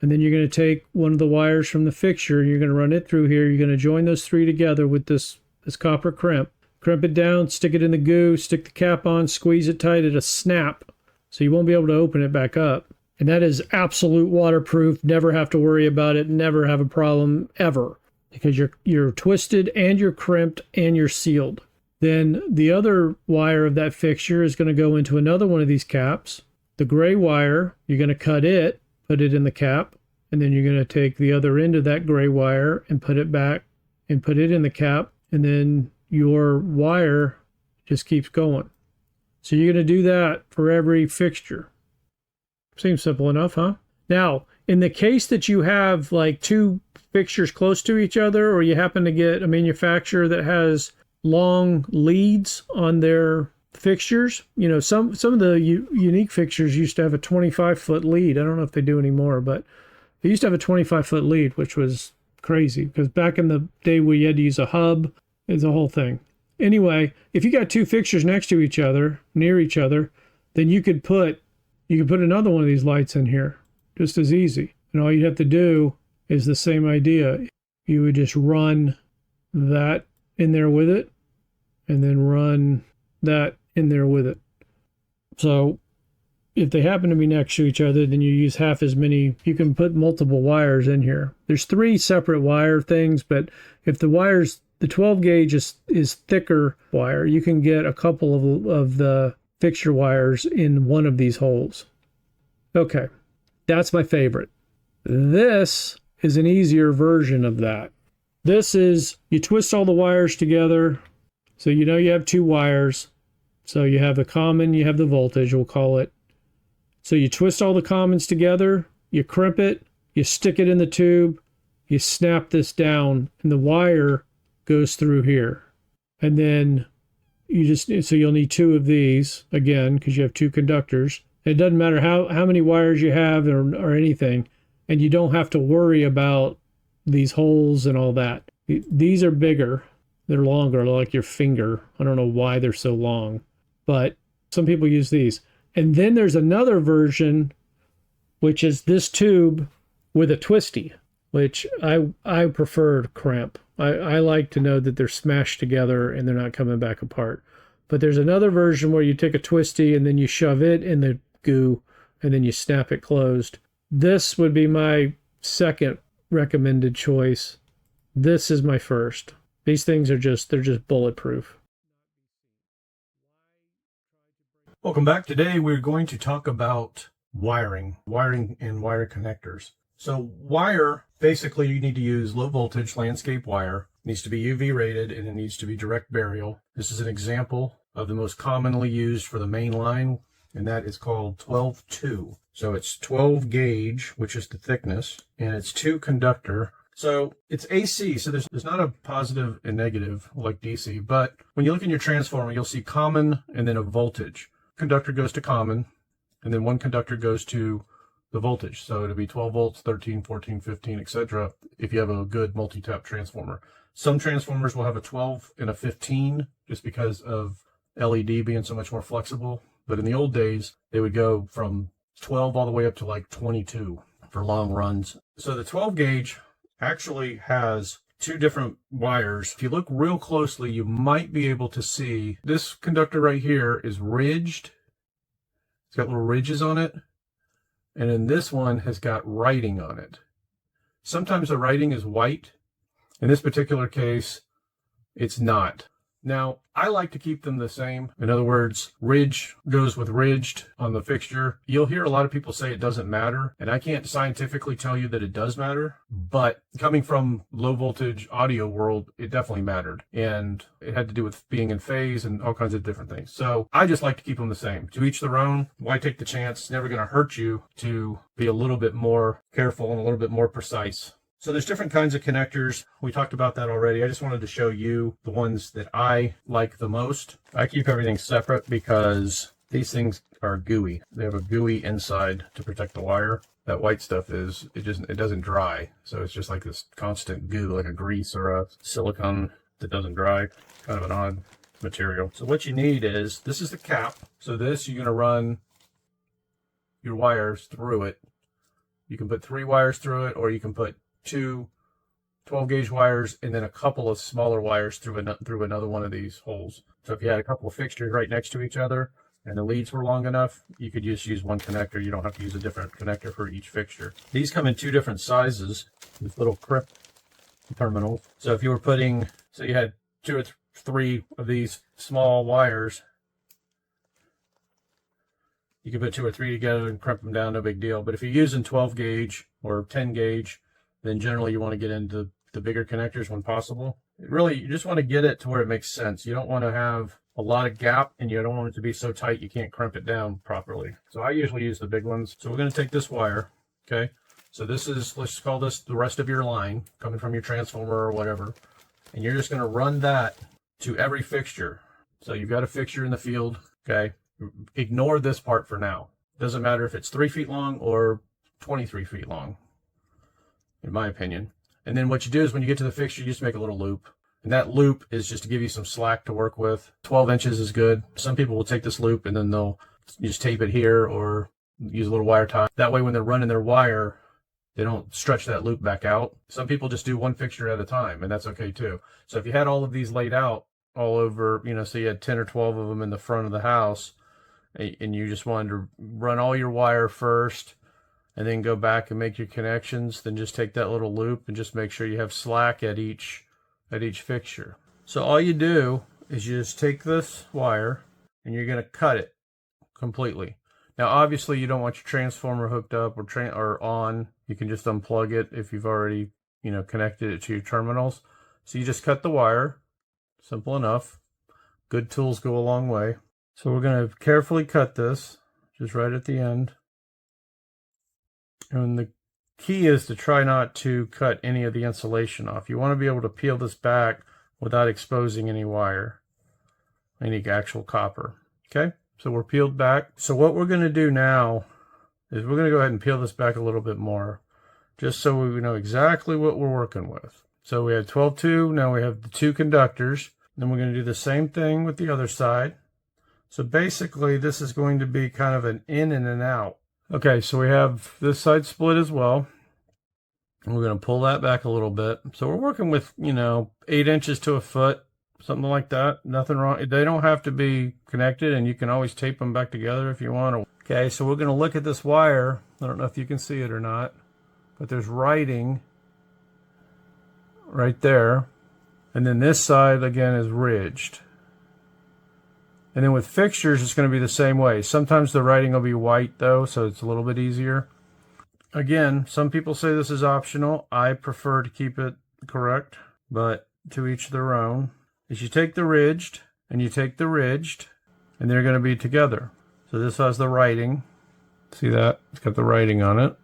And then you're going to take one of the wires from the fixture, and you're going to run it through here. You're going to join those 3 together with this copper crimp. Crimp it down, stick it in the goo, stick the cap on, squeeze it tight, it'll snap. So you won't be able to open it back up. And that is absolute waterproof. Never have to worry about it. Never have a problem ever. Because you're twisted and you're crimped and you're sealed. Then the other wire of that fixture is going to go into another one of these caps. The gray wire, you're going to cut it, put it in the cap. And then you're going to take the other end of that gray wire and put it back and put it in the cap. And then your wire just keeps going. So you're going to do that for every fixture. Seems simple enough, huh? Now, in the case that you have like 2 fixtures close to each other, or you happen to get a manufacturer that has long leads on their fixtures, some of the unique fixtures used to have a 25-foot lead. I don't know if they do anymore, but they used to have a 25-foot lead, which was crazy because back in the day where you had to use a hub, it's a whole thing. Anyway, if you got 2 fixtures next to each other, near each other, then you could put another one of these lights in here just as easy. And all you have to do is the same idea. You would just run that in there with it and then run that in there with it. So if they happen to be next to each other, then you use half as many. You can put multiple wires in here. There's 3 separate wire things, but if the 12 gauge is thicker wire, you can get a couple of the fixture wires in one of these holes. Okay, that's my favorite. This is an easier version of that. This is, you twist all the wires together. So you have 2 wires. So you have the common, you have the voltage, we'll call it. So you twist all the commons together, you crimp it, you stick it in the tube, you snap this down, and the wire goes through here. And then so you'll need 2 of these, again, because you have 2 conductors. It doesn't matter how many wires you have or anything, and you don't have to worry about these holes and all that. These are bigger. They're longer, like your finger. I don't know why they're so long, but some people use these. And then there's another version which is this tube with a twisty, which I prefer to crimp. I like to know that they're smashed together and they're not coming back apart. But there's another version where you take a twisty and then you shove it in the goo and then you snap it closed. This would be my second recommended choice. This is my first. These things are they're just bulletproof. Welcome back. Today we're going to talk about wiring and wire connectors. So wire, basically you need to use low voltage landscape wire. It needs to be UV rated and it needs to be direct burial. This is an example of the most commonly used for the main line, and that is called 12-2. So it's 12 gauge, which is the thickness, and it's 2 conductor. So it's AC, so there's not a positive and negative like DC, but when you look in your transformer, you'll see common and then a voltage. Conductor goes to common, and then one conductor goes to the voltage. So it'll be 12 volts, 13, 14, 15, etc. if you have a good multi-tap transformer. Some transformers will have a 12 and a 15 just because of LED being so much more flexible. But in the old days, they would go from 12 all the way up to like 22 for long runs. So the 12 gauge actually has 2 different wires. If you look real closely, you might be able to see this conductor right here is ridged. It's got little ridges on it. And then this one has got writing on it. Sometimes the writing is white. In this particular case, it's not. Now, I like to keep them the same. In other words, ridge goes with ridged on the fixture. You'll hear a lot of people say it doesn't matter, and I can't scientifically tell you that it does matter, but coming from low voltage audio world, it definitely mattered. And it had to do with being in phase and all kinds of different things. So I just like to keep them the same. To each their own. Why take the chance? It's never going to hurt you to be a little bit more careful and a little bit more precise. So there's different kinds of connectors. We talked about that already. I just wanted to show you the ones that I like the most. I keep everything separate because these things are gooey. They have a gooey inside to protect the wire. That white stuff it doesn't dry. So it's just like this constant goo, like a grease or a silicone that doesn't dry. Kind of an odd material. So what you need is, this is the cap. So this, you're going to run your wires through it. You can put 3 wires through it, or you can put 2 12 gauge wires and then a couple of smaller wires through another one of these holes. So if you had a couple of fixtures right next to each other and the leads were long enough, you could just use one connector. You don't have to use a different connector for each fixture. These come in 2 different sizes with little crimp terminals. So if you were so you had 2 or 3 of these small wires, you could put 2 or 3 together and crimp them down, no big deal. But if you're using 12 gauge or 10 gauge, then generally you want to get into the bigger connectors when possible. You just want to get it to where it makes sense. You don't want to have a lot of gap, and you don't want it to be so tight you can't crimp it down properly. So I usually use the big ones. So we're going to take this wire, okay? So this is, let's call this the rest of your line, coming from your transformer or whatever. And you're just going to run that to every fixture. So you've got a fixture in the field, okay? Ignore this part for now. Doesn't matter if it's 3 feet long or 23 feet long, in my opinion. And then what you do is when you get to the fixture, you just make a little loop. And that loop is just to give you some slack to work with. 12 inches is good. Some people will take this loop and then they'll just tape it here or use a little wire tie. That way when they're running their wire, they don't stretch that loop back out. Some people just do one fixture at a time, and that's okay too. So if you had all of these laid out all over, so you had 10 or 12 of them in the front of the house, and you just wanted to run all your wire first, and then go back and make your connections, then just take that little loop and just make sure you have slack at each fixture. So all you do is you just take this wire and you're going to cut it completely. Now obviously you don't want your transformer hooked up or on. You can just unplug it if you've already connected it to your terminals. So you just cut the wire. Simple enough. Good tools go a long way. So we're going to carefully cut this just right at the end. And the key is to try not to cut any of the insulation off. You want to be able to peel this back without exposing any wire, any actual copper. Okay, so we're peeled back. So what we're going to do now is we're going to go ahead and peel this back a little bit more, just so we know exactly what we're working with. So we have 12-2, now we have the 2 conductors. Then we're going to do the same thing with the other side. So basically this is going to be kind of an in and an out. Okay, so we have this side split as well. We're going to pull that back a little bit. So we're working with, 8 inches to a foot, something like that. Nothing wrong. They don't have to be connected, and you can always tape them back together if you want. Okay, so we're going to look at this wire. I don't know if you can see it or not, but there's writing right there. And then this side, again, is ridged. And then with fixtures, it's going to be the same way. Sometimes the writing will be white, though, so it's a little bit easier. Again, some people say this is optional. I prefer to keep it correct, but to each their own. Is you take the ridged, and you take the ridged, and they're going to be together. So this has the writing. See that? It's got the writing on it.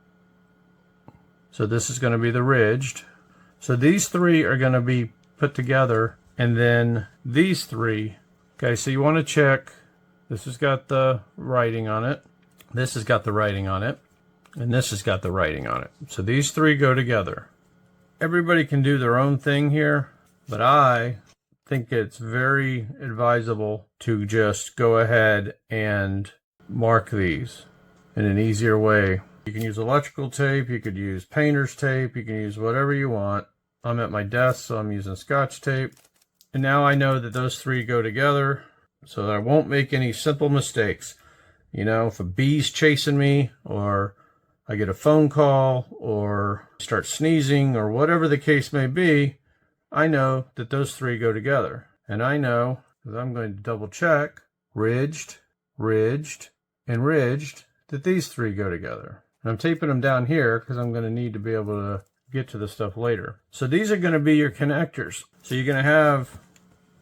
So this is going to be the ridged. So these three are going to be put together, and then these three. Okay, so you want to check. This has got the writing on it. This has got the writing on it. And this has got the writing on it. So these three go together. Everybody can do their own thing here, but I think it's very advisable to just go ahead and mark these in an easier way. You can use electrical tape, you could use painter's tape, you can use whatever you want. I'm at my desk, so I'm using Scotch tape. And now I know that those three go together, so that I won't make any simple mistakes. If a bee's chasing me, or I get a phone call, or start sneezing, or whatever the case may be, I know that those three go together. And I know that I'm going to double check ridged, ridged, and ridged, that these three go together. And I'm taping them down here because I'm going to need to be able to get to the stuff later. So these are going to be your connectors. So you're going to have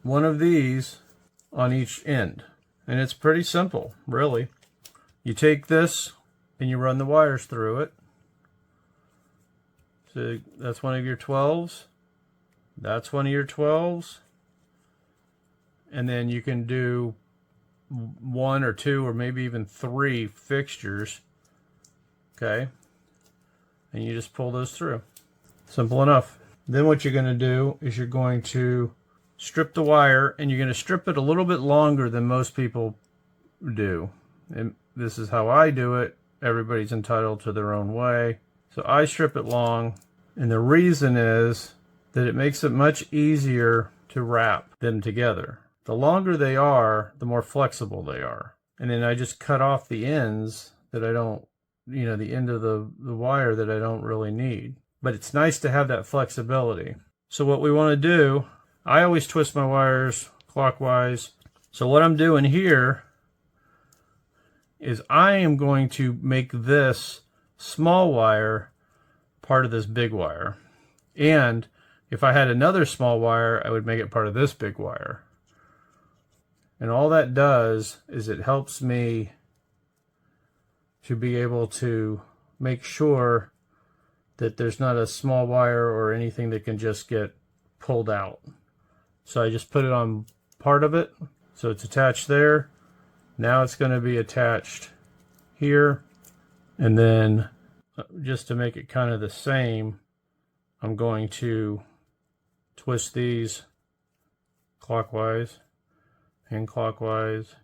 one of these on each end. And it's pretty simple, really. You take this and you run the wires through it. So that's one of your 12s. That's one of your 12s. And then you can do 1 or 2 or maybe even 3 fixtures. Okay. And you just pull those through. Simple enough. Then what you're going to do is you're going to strip the wire, and you're going to strip it a little bit longer than most people do. And this is how I do it. Everybody's entitled to their own way. So I strip it long, and the reason is that it makes it much easier to wrap them together. The longer they are, the more flexible they are. And then I just cut off the ends that I don't, the end of the wire that I don't really need. But it's nice to have that flexibility. So what we want to do, I always twist my wires clockwise. So what I'm doing here is I am going to make this small wire part of this big wire. And if I had another small wire, I would make it part of this big wire. And all that does is it helps me to be able to make sure that there's not a small wire or anything that can just get pulled out. So I just put it on part of it. So it's attached there. Now it's going to be attached here. And then just to make it kind of the same, I'm going to twist these clockwise and clockwise.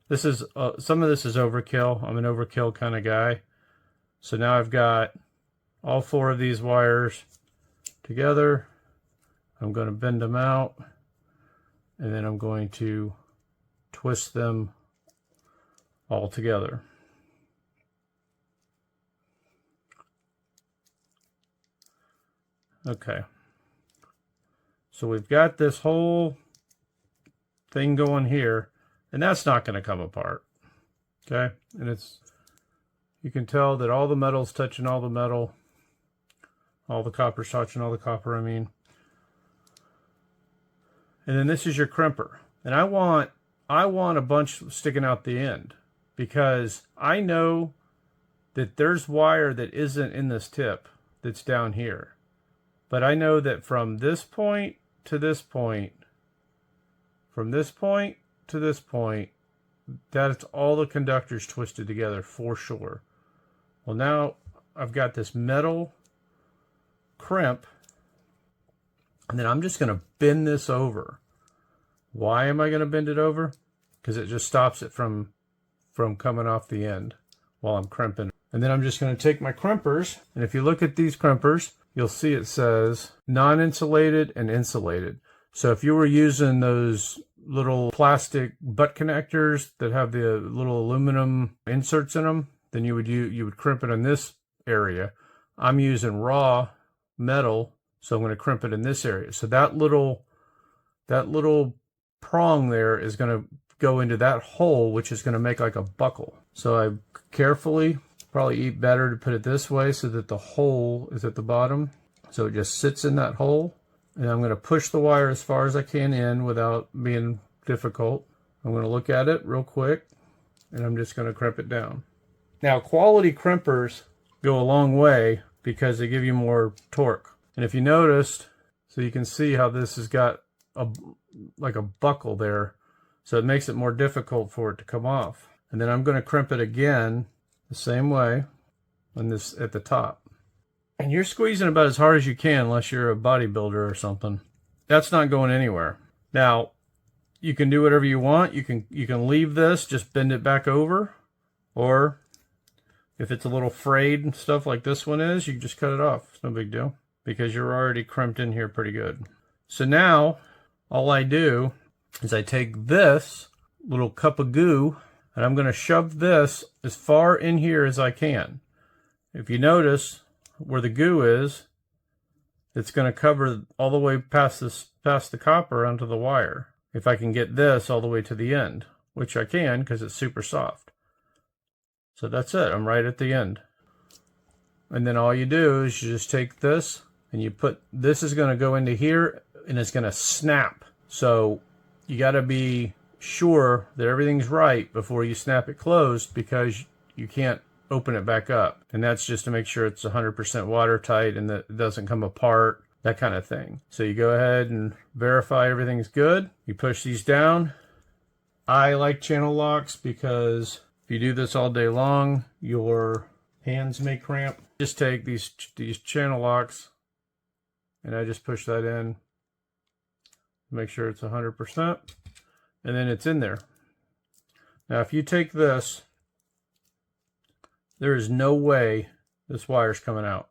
This is some of this is overkill. I'm an overkill kind of guy. So now I've got all 4 of these wires together. I'm going to bend them out, and then I'm going to twist them all together. Okay. So we've got this whole thing going here, and that's not going to come apart. Okay? And you can tell that all the metal's touching all the metal. All the copper's touching all the copper, I mean. And then this is your crimper. And I want a bunch sticking out the end, because I know that there's wire that isn't in this tip that's down here. But I know that from this point to this point, from this point to this point, that's all the conductors twisted together for sure. Well, now I've got this metal crimp, and then I'm just going to bend this over. Why am I going to bend it over? Because it just stops it from coming off the end. while I'm crimping. And then I'm just going to take my crimpers, and if you look at these crimpers, you'll see it says non-insulated and insulated. So if you were using those little plastic butt connectors that have the little aluminum inserts in them, then you would crimp it in this area. I'm using raw metal, so I'm going to crimp it in this area. So that little prong there is going to go into that hole, which is going to make like a buckle. So I carefully, probably better to put it this way so that the hole is at the bottom. So it just sits in that hole. And I'm going to push the wire as far as I can in without being difficult. I'm going to look at it real quick, and I'm just going to crimp it down. Now, quality crimpers go a long way because they give you more torque. And if you noticed, so you can see how this has got like a buckle there, so it makes it more difficult for it to come off. And then I'm going to crimp it again the same way on this at the top. And you're squeezing about as hard as you can unless you're a bodybuilder or something. That's not going anywhere. Now, you can do whatever you want. You can leave this, just bend it back over, or if it's a little frayed and stuff like this one is, you can just cut it off. It's no big deal because you're already crimped in here pretty good. So now all I do is I take this little cup of goo and I'm going to shove this as far in here as I can. If you notice where the goo is, it's going to cover all the way past the copper onto the wire. If I can get this all the way to the end, which I can because it's super soft. So that's it. I'm right at the end. And then all you do is you just take this and you put, this is going to go into here and it's going to snap. So you got to be sure that everything's right before you snap it closed because you can't open it back up. And that's just to make sure it's 100% watertight and that it doesn't come apart, that kind of thing. So you go ahead and verify everything's good. You push these down. I like channel locks because if you do this all day long, your hands may cramp. Just take these channel locks and I just push that in. Make sure it's 100%. And then it's in there. Now if you take this, there is no way this wire's coming out.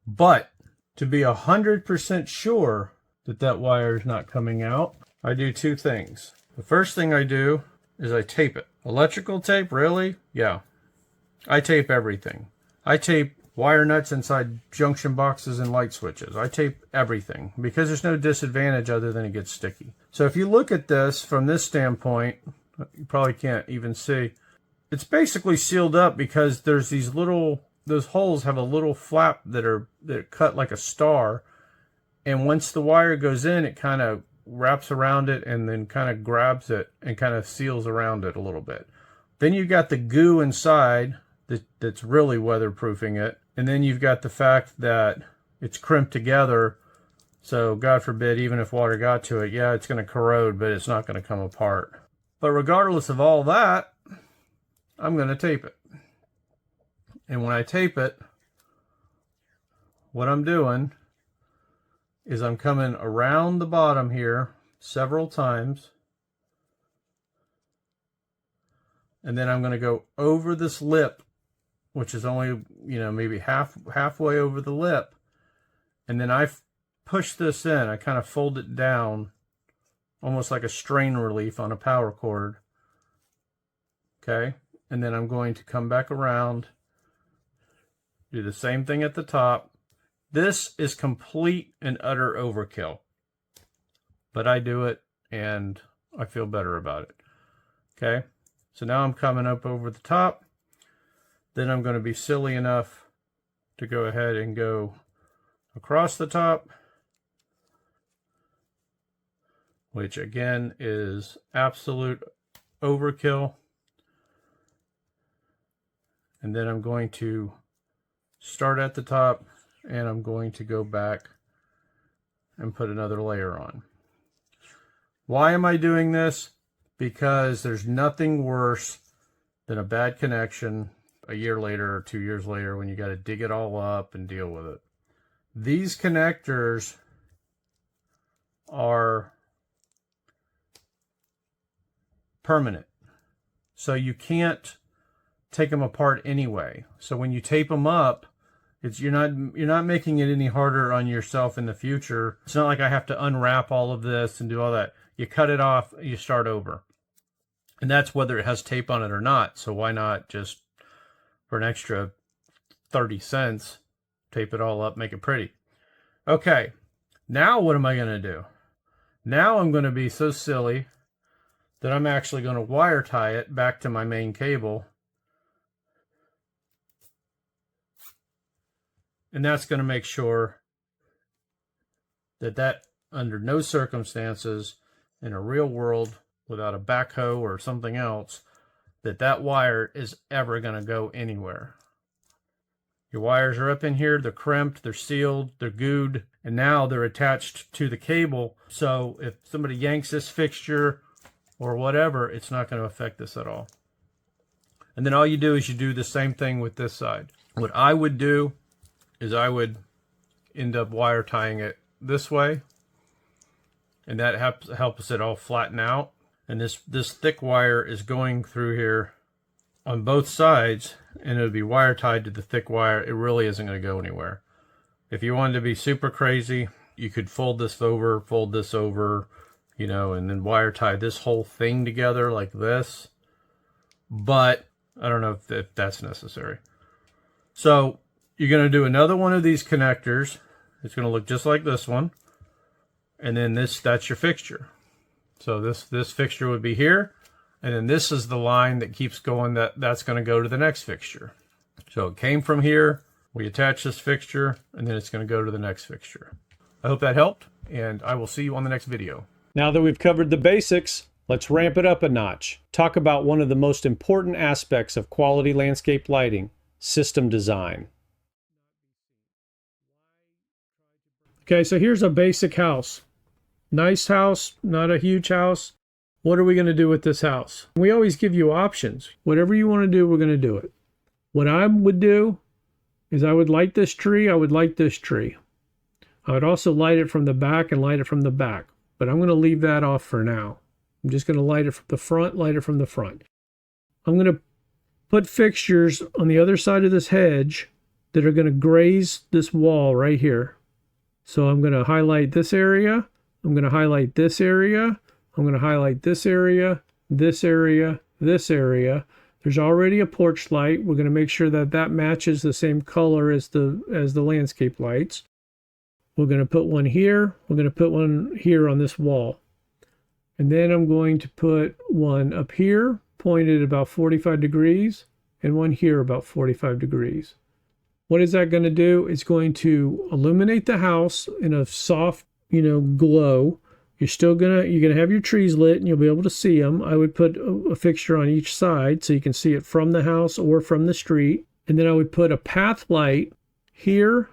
But to be 100% sure that that wire is not coming out, I do two things. The first thing I do is I tape it. Electrical tape, really? Yeah. I tape everything. I tape wire nuts inside junction boxes and light switches. I tape everything because there's no disadvantage other than it gets sticky. So if you look at this from this standpoint, you probably can't even see. It's basically sealed up because there's these little, those holes have a little flap that are cut like a star. And once the wire goes in, it kind of wraps around it and then kind of grabs it and kind of seals around it a little bit. Then you've got the goo inside that's really weatherproofing it. And then you've got the fact that it's crimped together. So God forbid, even if water got to it, yeah, it's going to corrode, but it's not going to come apart. But regardless of all that, I'm going to tape it. And when I tape it, what I'm doing is I'm coming around the bottom here several times. And then I'm going to go over this lip, which is only, maybe halfway over the lip. And then I push this in. I kind of fold it down, almost like a strain relief on a power cord. Okay. And then I'm going to come back around, do the same thing at the top. This is complete and utter overkill, but I do it and I feel better about it. Okay. So now I'm coming up over the top. Then I'm going to be silly enough to go ahead and go across the top, which again is absolute overkill. And then I'm going to start at the top and I'm going to go back and put another layer on. Why am I doing this? Because there's nothing worse than a bad connection a year later or 2 years later when you got to dig it all up and deal with it. These connectors are permanent. So you can't take them apart anyway. So when you tape them up, you're not making it any harder on yourself in the future. It's not like I have to unwrap all of this and do all that. You cut it off, you start over. And that's whether it has tape on it or not. So why not just, for an extra 30 cents, tape it all up, make it pretty. Okay, now what am I going to do? Now I'm going to be so silly that I'm actually going to wire tie it back to my main cable. And that's going to make sure that under no circumstances in a real world, without a backhoe or something else, that wire is ever going to go anywhere. Your wires are up in here, they're crimped, they're sealed, they're gooed, and now they're attached to the cable. So if somebody yanks this fixture or whatever, it's not going to affect this at all. And then all you do is you do the same thing with this side. What I would do is I would end up wire tying it this way, and that helps it all flatten out. And this thick wire is going through here on both sides, and it would be wire tied to the thick wire. It really isn't going to go anywhere. If you wanted to be super crazy, you could fold this over, you know, and then wire tie this whole thing together like this. But I don't know if that's necessary. So you're going to do another one of these connectors. It's going to look just like this one. And then that's your fixture. So this fixture would be here. And then this is the line that keeps going, that's going to go to the next fixture. So it came from here. We attach this fixture, and then it's going to go to the next fixture. I hope that helped, and I will see you on the next video. Now that we've covered the basics, let's ramp it up a notch. Talk about one of the most important aspects of quality landscape lighting, system design. Okay, so here's a basic house. Nice house, not a huge house. What are we going to do with this house? We always give you options. Whatever you want to do, we're going to do it. What I would do is I would light this tree. I would light this tree. I would also light it from the back and light it from the back. But I'm going to leave that off for now. I'm just going to light it from the front, light it from the front. I'm going to put fixtures on the other side of this hedge that are going to graze this wall right here. So I'm going to highlight this area. I'm going to highlight this area. I'm going to highlight this area, this area, this area. There's already a porch light. We're going to make sure that matches the same color as the landscape lights. We're going to put one here. We're going to put one here on this wall. And then I'm going to put one up here, pointed about 45 degrees, and one here about 45 degrees. What is that going to do? It's going to illuminate the house in a soft, glow. You're gonna have your trees lit and you'll be able to see them. I would put a fixture on each side so you can see it from the house or from the street. And then I would put a path light here,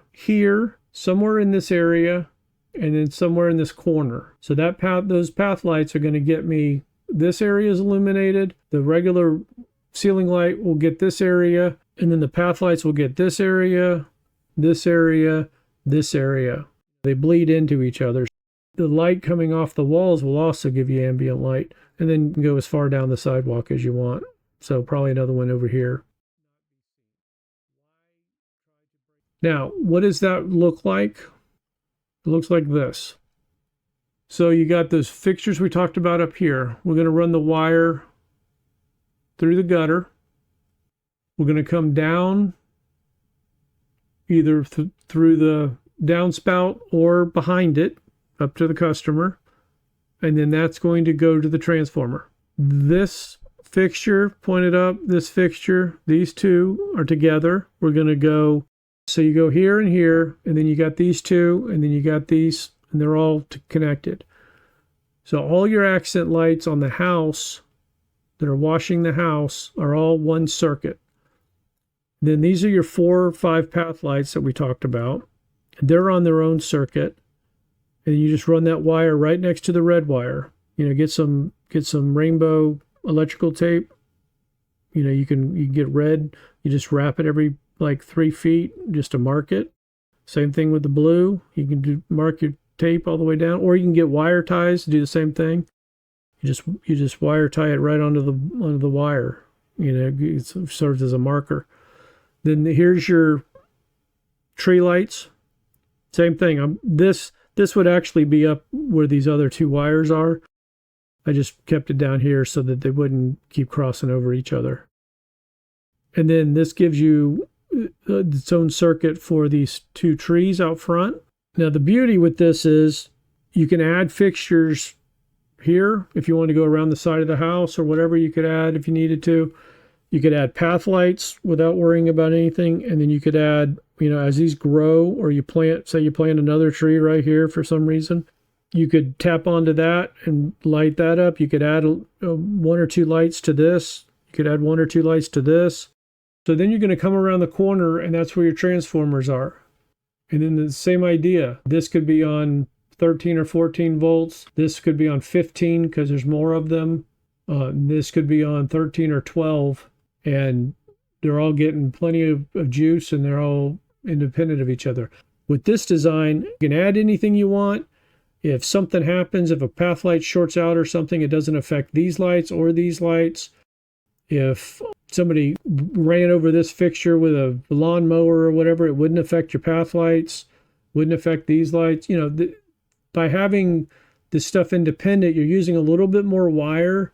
somewhere in this area, and then somewhere in this corner. So those path lights are going to get me, this area is illuminated. The regular ceiling light will get this area, and then the path lights will get this area, this area, this area. They bleed into each other. The light coming off the walls will also give you ambient light, and then you can go as far down the sidewalk as you want. So probably another one over here. Now, what does that look like? It looks like this. So you got those fixtures we talked about up here. We're going to run the wire through the gutter. We're going to come down either through the downspout or behind it up to the customer, and then that's going to go to the transformer. This fixture pointed up, this fixture, these two are together. We're going to go, so you go here and here, and then you got these two, and then you got these, and they're all connected. So all your accent lights on the house that are washing the house are all one circuit. Then these are your 4 or 5 path lights that we talked about. They're on their own circuit. And you just run that wire right next to the red wire. Get some rainbow electrical tape. You can get red. You just wrap it every like 3 feet just to mark it. Same thing with the blue. You can mark your tape all the way down, or you can get wire ties to do the same thing. You just wire tie it right onto the wire. it serves as a marker. Then here's your tree lights. Same thing. This would actually be up where these other two wires are. I just kept it down here so that they wouldn't keep crossing over each other. And then this gives you its own circuit for these two trees out front. Now the beauty with this is you can add fixtures here if you want to go around the side of the house or whatever you could add if you needed to. You could add path lights without worrying about anything. And then you could add, as these grow, or you plant another tree right here for some reason, you could tap onto that and light that up. You could add one or two lights to this. You could add one or two lights to this. So then you're going to come around the corner and that's where your transformers are. And then the same idea. This could be on 13 or 14 volts. This could be on 15 because there's more of them. This could be on 13 or 12. And they're all getting plenty of juice and they're all independent of each other. With this design, you can add anything you want. If something happens, if a path light shorts out or something, it doesn't affect these lights or these lights. If somebody ran over this fixture with a lawnmower or whatever, it wouldn't affect your path lights, wouldn't affect these lights. By having this stuff independent, you're using a little bit more wire,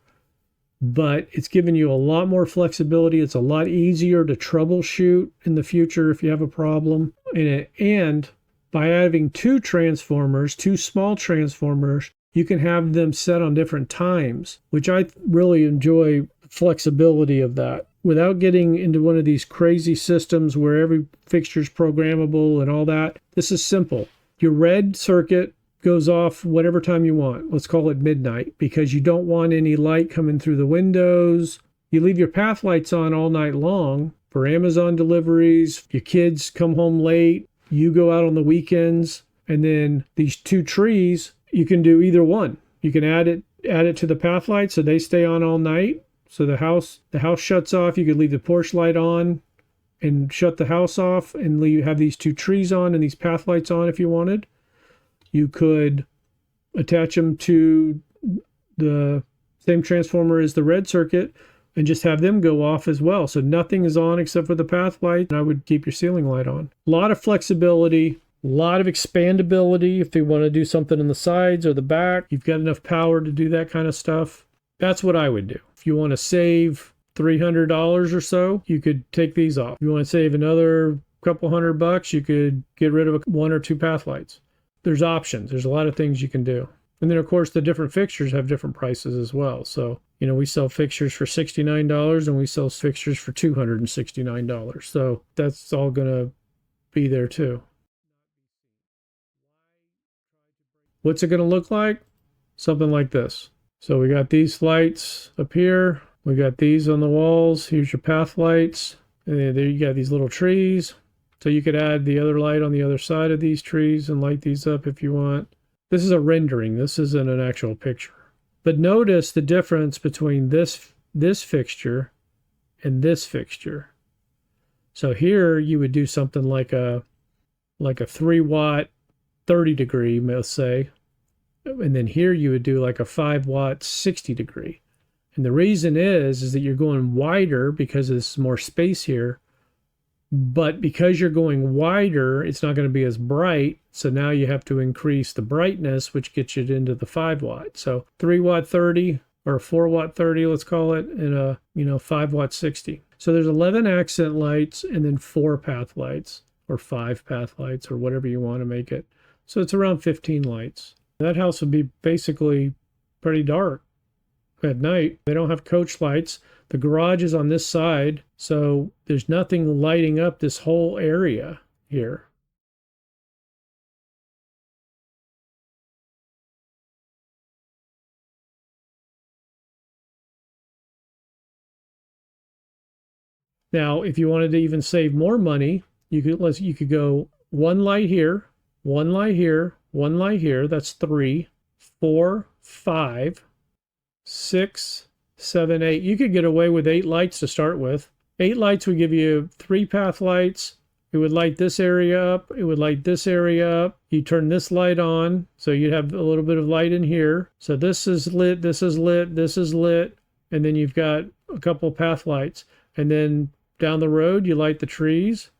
but it's giving you a lot more flexibility. It's a lot easier to troubleshoot in the future if you have a problem. And by having two small transformers, you can have them set on different times, which I really enjoy flexibility of that without getting into one of these crazy systems where every fixture is programmable and all that. This is simple. Your red circuit goes off whatever time you want. Let's call it midnight, because you don't want any light coming through the windows. You leave your path lights on all night long for Amazon deliveries. Your kids come home late. You go out on the weekends. And then these two trees, you can do either one. You can add it to the path light so they stay on all night. So the house shuts off. You could leave the porch light on and shut the house off and have these two trees on and these path lights on if you wanted. You could attach them to the same transformer as the red circuit and just have them go off as well. So nothing is on except for the path light. And I would keep your ceiling light on. A lot of flexibility, a lot of expandability if you want to do something on the sides or the back. You've got enough power to do that kind of stuff. That's what I would do. If you want to save $300 or so, you could take these off. If you want to save another couple $100, you could get rid of one or two path lights. There's options. There's a lot of things you can do. And then, of course, the different fixtures have different prices as well. So, we sell fixtures for $69 and we sell fixtures for $269. So that's all going to be there too. What's it going to look like? Something like this. So we got these lights up here. We got these on the walls. Here's your path lights. And there you got these little trees. So you could add the other light on the other side of these trees and light these up if you want. This is a rendering. This isn't an actual picture. But notice the difference between this fixture and this fixture. So here you would do something like a 3 watt, 30 degree, let's say. And then here you would do like a 5 watt, 60 degree. And the reason is that you're going wider because there's more space here. But because you're going wider, it's not going to be as bright. So now you have to increase the brightness, which gets you into the 5 watt. So 3 watt 30 or 4 watt 30, let's call it, and a 5 watt 60. So there's 11 accent lights and then 4 path lights or 5 path lights or whatever you want to make it. So it's around 15 lights. That house would be basically pretty dark at night. They don't have coach lights. The garage is on this side, so there's nothing lighting up this whole area here. Now, if you wanted to even save more money, you could go one light here, one light here, one light here. That's 3, 4, 5, 6, 7, 8. You could get away with 8 lights to start with. 8 lights would give you 3 path lights. It would light this area up. It would light this area up. You turn this light on, so you'd have a little bit of light in here. So this is lit, this is lit, this is lit. And then you've got a couple of path lights. And then down the road, you light the trees.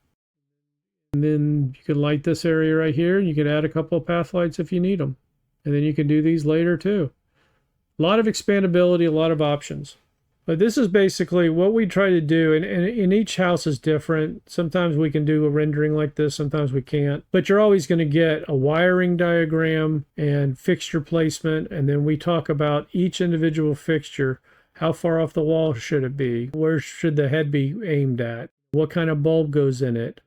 And then you can light this area right here. And you can add a couple of path lights if you need them. And then you can do these later too. A lot of expandability, a lot of options. But this is basically what we try to do, and each house is different. Sometimes we can do a rendering like this, sometimes we can't. But you're always going to get a wiring diagram and fixture placement, and then we talk about each individual fixture. How far off the wall should it be? Where should the head be aimed at? What kind of bulb goes in it?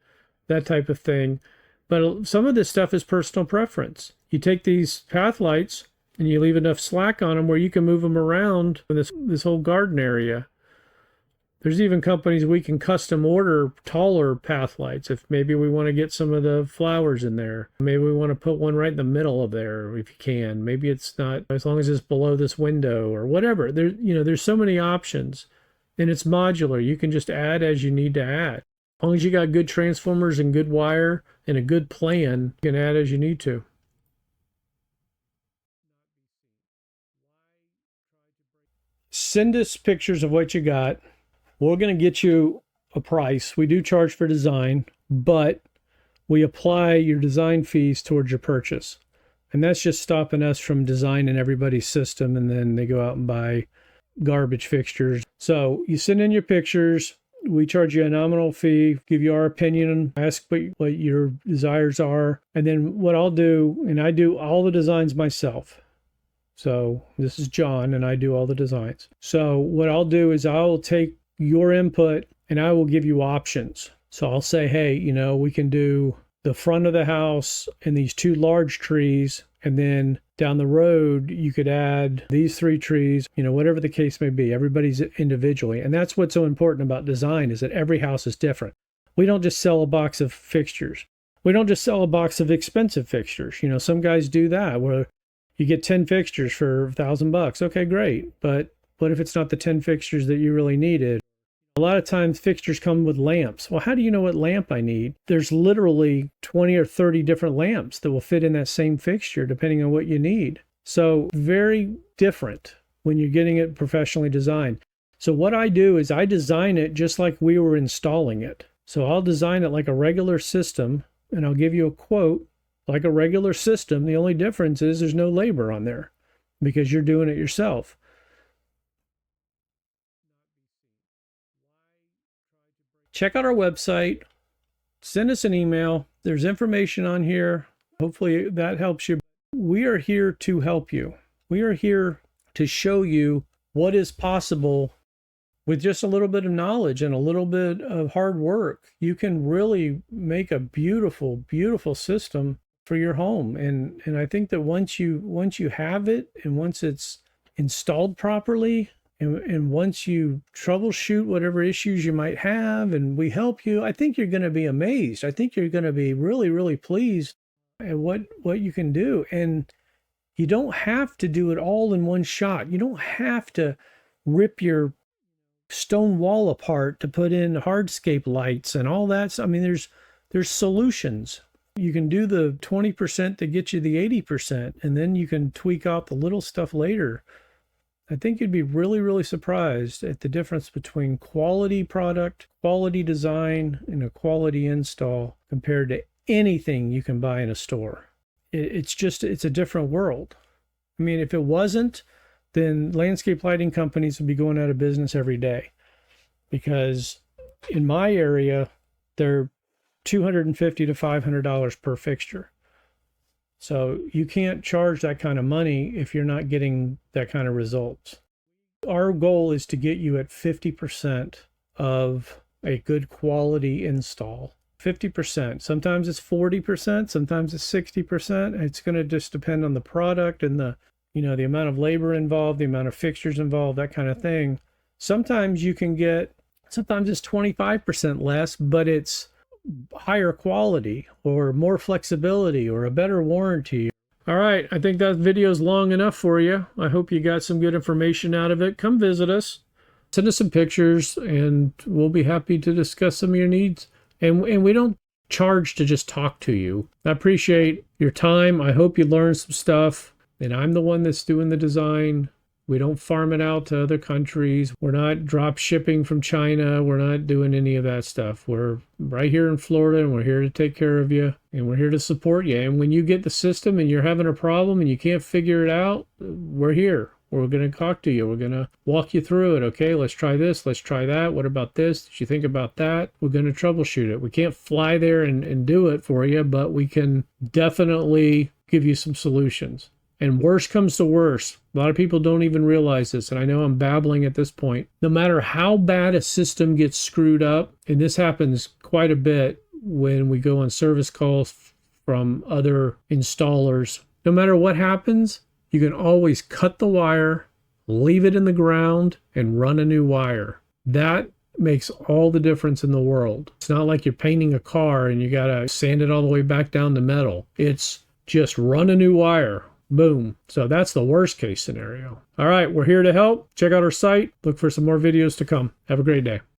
That type of thing. But some of this stuff is personal preference. You take these path lights, and you leave enough slack on them where you can move them around in this whole garden area. There's even companies we can custom order taller path lights if maybe we want to get some of the flowers in there. Maybe we want to put one right in the middle of there if you can. Maybe it's not, as long as it's below this window or whatever. There's so many options, and it's modular. You can just add as you need to add. As long as you got good transformers and good wire and a good plan, you can add as you need to. Send us pictures of what you got. We're going to get you a price. We do charge for design, but we apply your design fees towards your purchase. And that's just stopping us from designing everybody's system and then they go out and buy garbage fixtures. So you send in your pictures. We charge you a nominal fee, give you our opinion, ask what your desires are. And then what I'll do, and I do all the designs myself. So this is John, and I do all the designs. So what I'll do is I'll take your input and I will give you options. So I'll say, hey, we can do the front of the house and these 2 large trees. And then down the road, you could add these 3 trees, whatever the case may be. Everybody's individually. And that's what's so important about design, is that every house is different. We don't just sell a box of fixtures. We don't just sell a box of expensive fixtures. Some guys do that where you get 10 fixtures for $1,000. Okay, great. But what if it's not the 10 fixtures that you really needed? A lot of times fixtures come with lamps. Well, how do you know what lamp I need? There's literally 20 or 30 different lamps that will fit in that same fixture depending on what you need. So very different when you're getting it professionally designed. So what I do is I design it just like we were installing it. So I'll design it like a regular system, and I'll give you a quote like a regular system. The only difference is there's no labor on there because you're doing it yourself. Check out our website. Send us an email. There's information on here. Hopefully that helps you. We are here to help you. We are here to show you what is possible with just a little bit of knowledge and a little bit of hard work. You can really make a beautiful, beautiful system for your home. And I think that once you have it, and once it's installed properly, and once you troubleshoot whatever issues you might have and we help you, I think you're going to be amazed. I think you're going to be really, really pleased at what you can do. And you don't have to do it all in one shot. You don't have to rip your stone wall apart to put in hardscape lights and all that. I mean, there's solutions. You can do the 20% to get you the 80%, and then you can tweak out the little stuff later. I think you'd be really, really surprised at the difference between quality product, quality design, and a quality install compared to anything you can buy in a store. It's a different world. I mean, if it wasn't, then landscape lighting companies would be going out of business every day, because in my area, they're $250 to $500 per fixture. So you can't charge that kind of money if you're not getting that kind of results. Our goal is to get you at 50% of a good quality install. 50%. Sometimes it's 40%, sometimes it's 60%. It's going to just depend on the product and the amount of labor involved, the amount of fixtures involved, that kind of thing. Sometimes it's 25% less, but it's higher quality or more flexibility or a better warranty. All right, I think that video is long enough for you. I hope you got some good information out of it. Come visit us. Send us some pictures and we'll be happy to discuss some of your needs. And we don't charge to just talk to you. I appreciate your time. I hope you learned some stuff. And I'm the one that's doing the design. We don't farm it out to other countries. We're not drop shipping from China. We're not doing any of that stuff. We're right here in Florida, and we're here to take care of you, and we're here to support you. And when you get the system and you're having a problem and you can't figure it out, we're here. We're going to talk to you. We're going to walk you through it. Okay, let's try this. Let's try that. What about this? Did you think about that? We're going to troubleshoot it. We can't fly there and do it for you, but we can definitely give you some solutions. And worst comes to worst, a lot of people don't even realize this, and I know I'm babbling at this point. No matter how bad a system gets screwed up, and this happens quite a bit when we go on service calls from other installers, no matter what happens, you can always cut the wire, leave it in the ground, and run a new wire. That makes all the difference in the world. It's not like you're painting a car and you got to sand it all the way back down to metal. It's just run a new wire. Boom. So that's the worst case scenario. All right, we're here to help. Check out our site. Look for some more videos to come. Have a great day.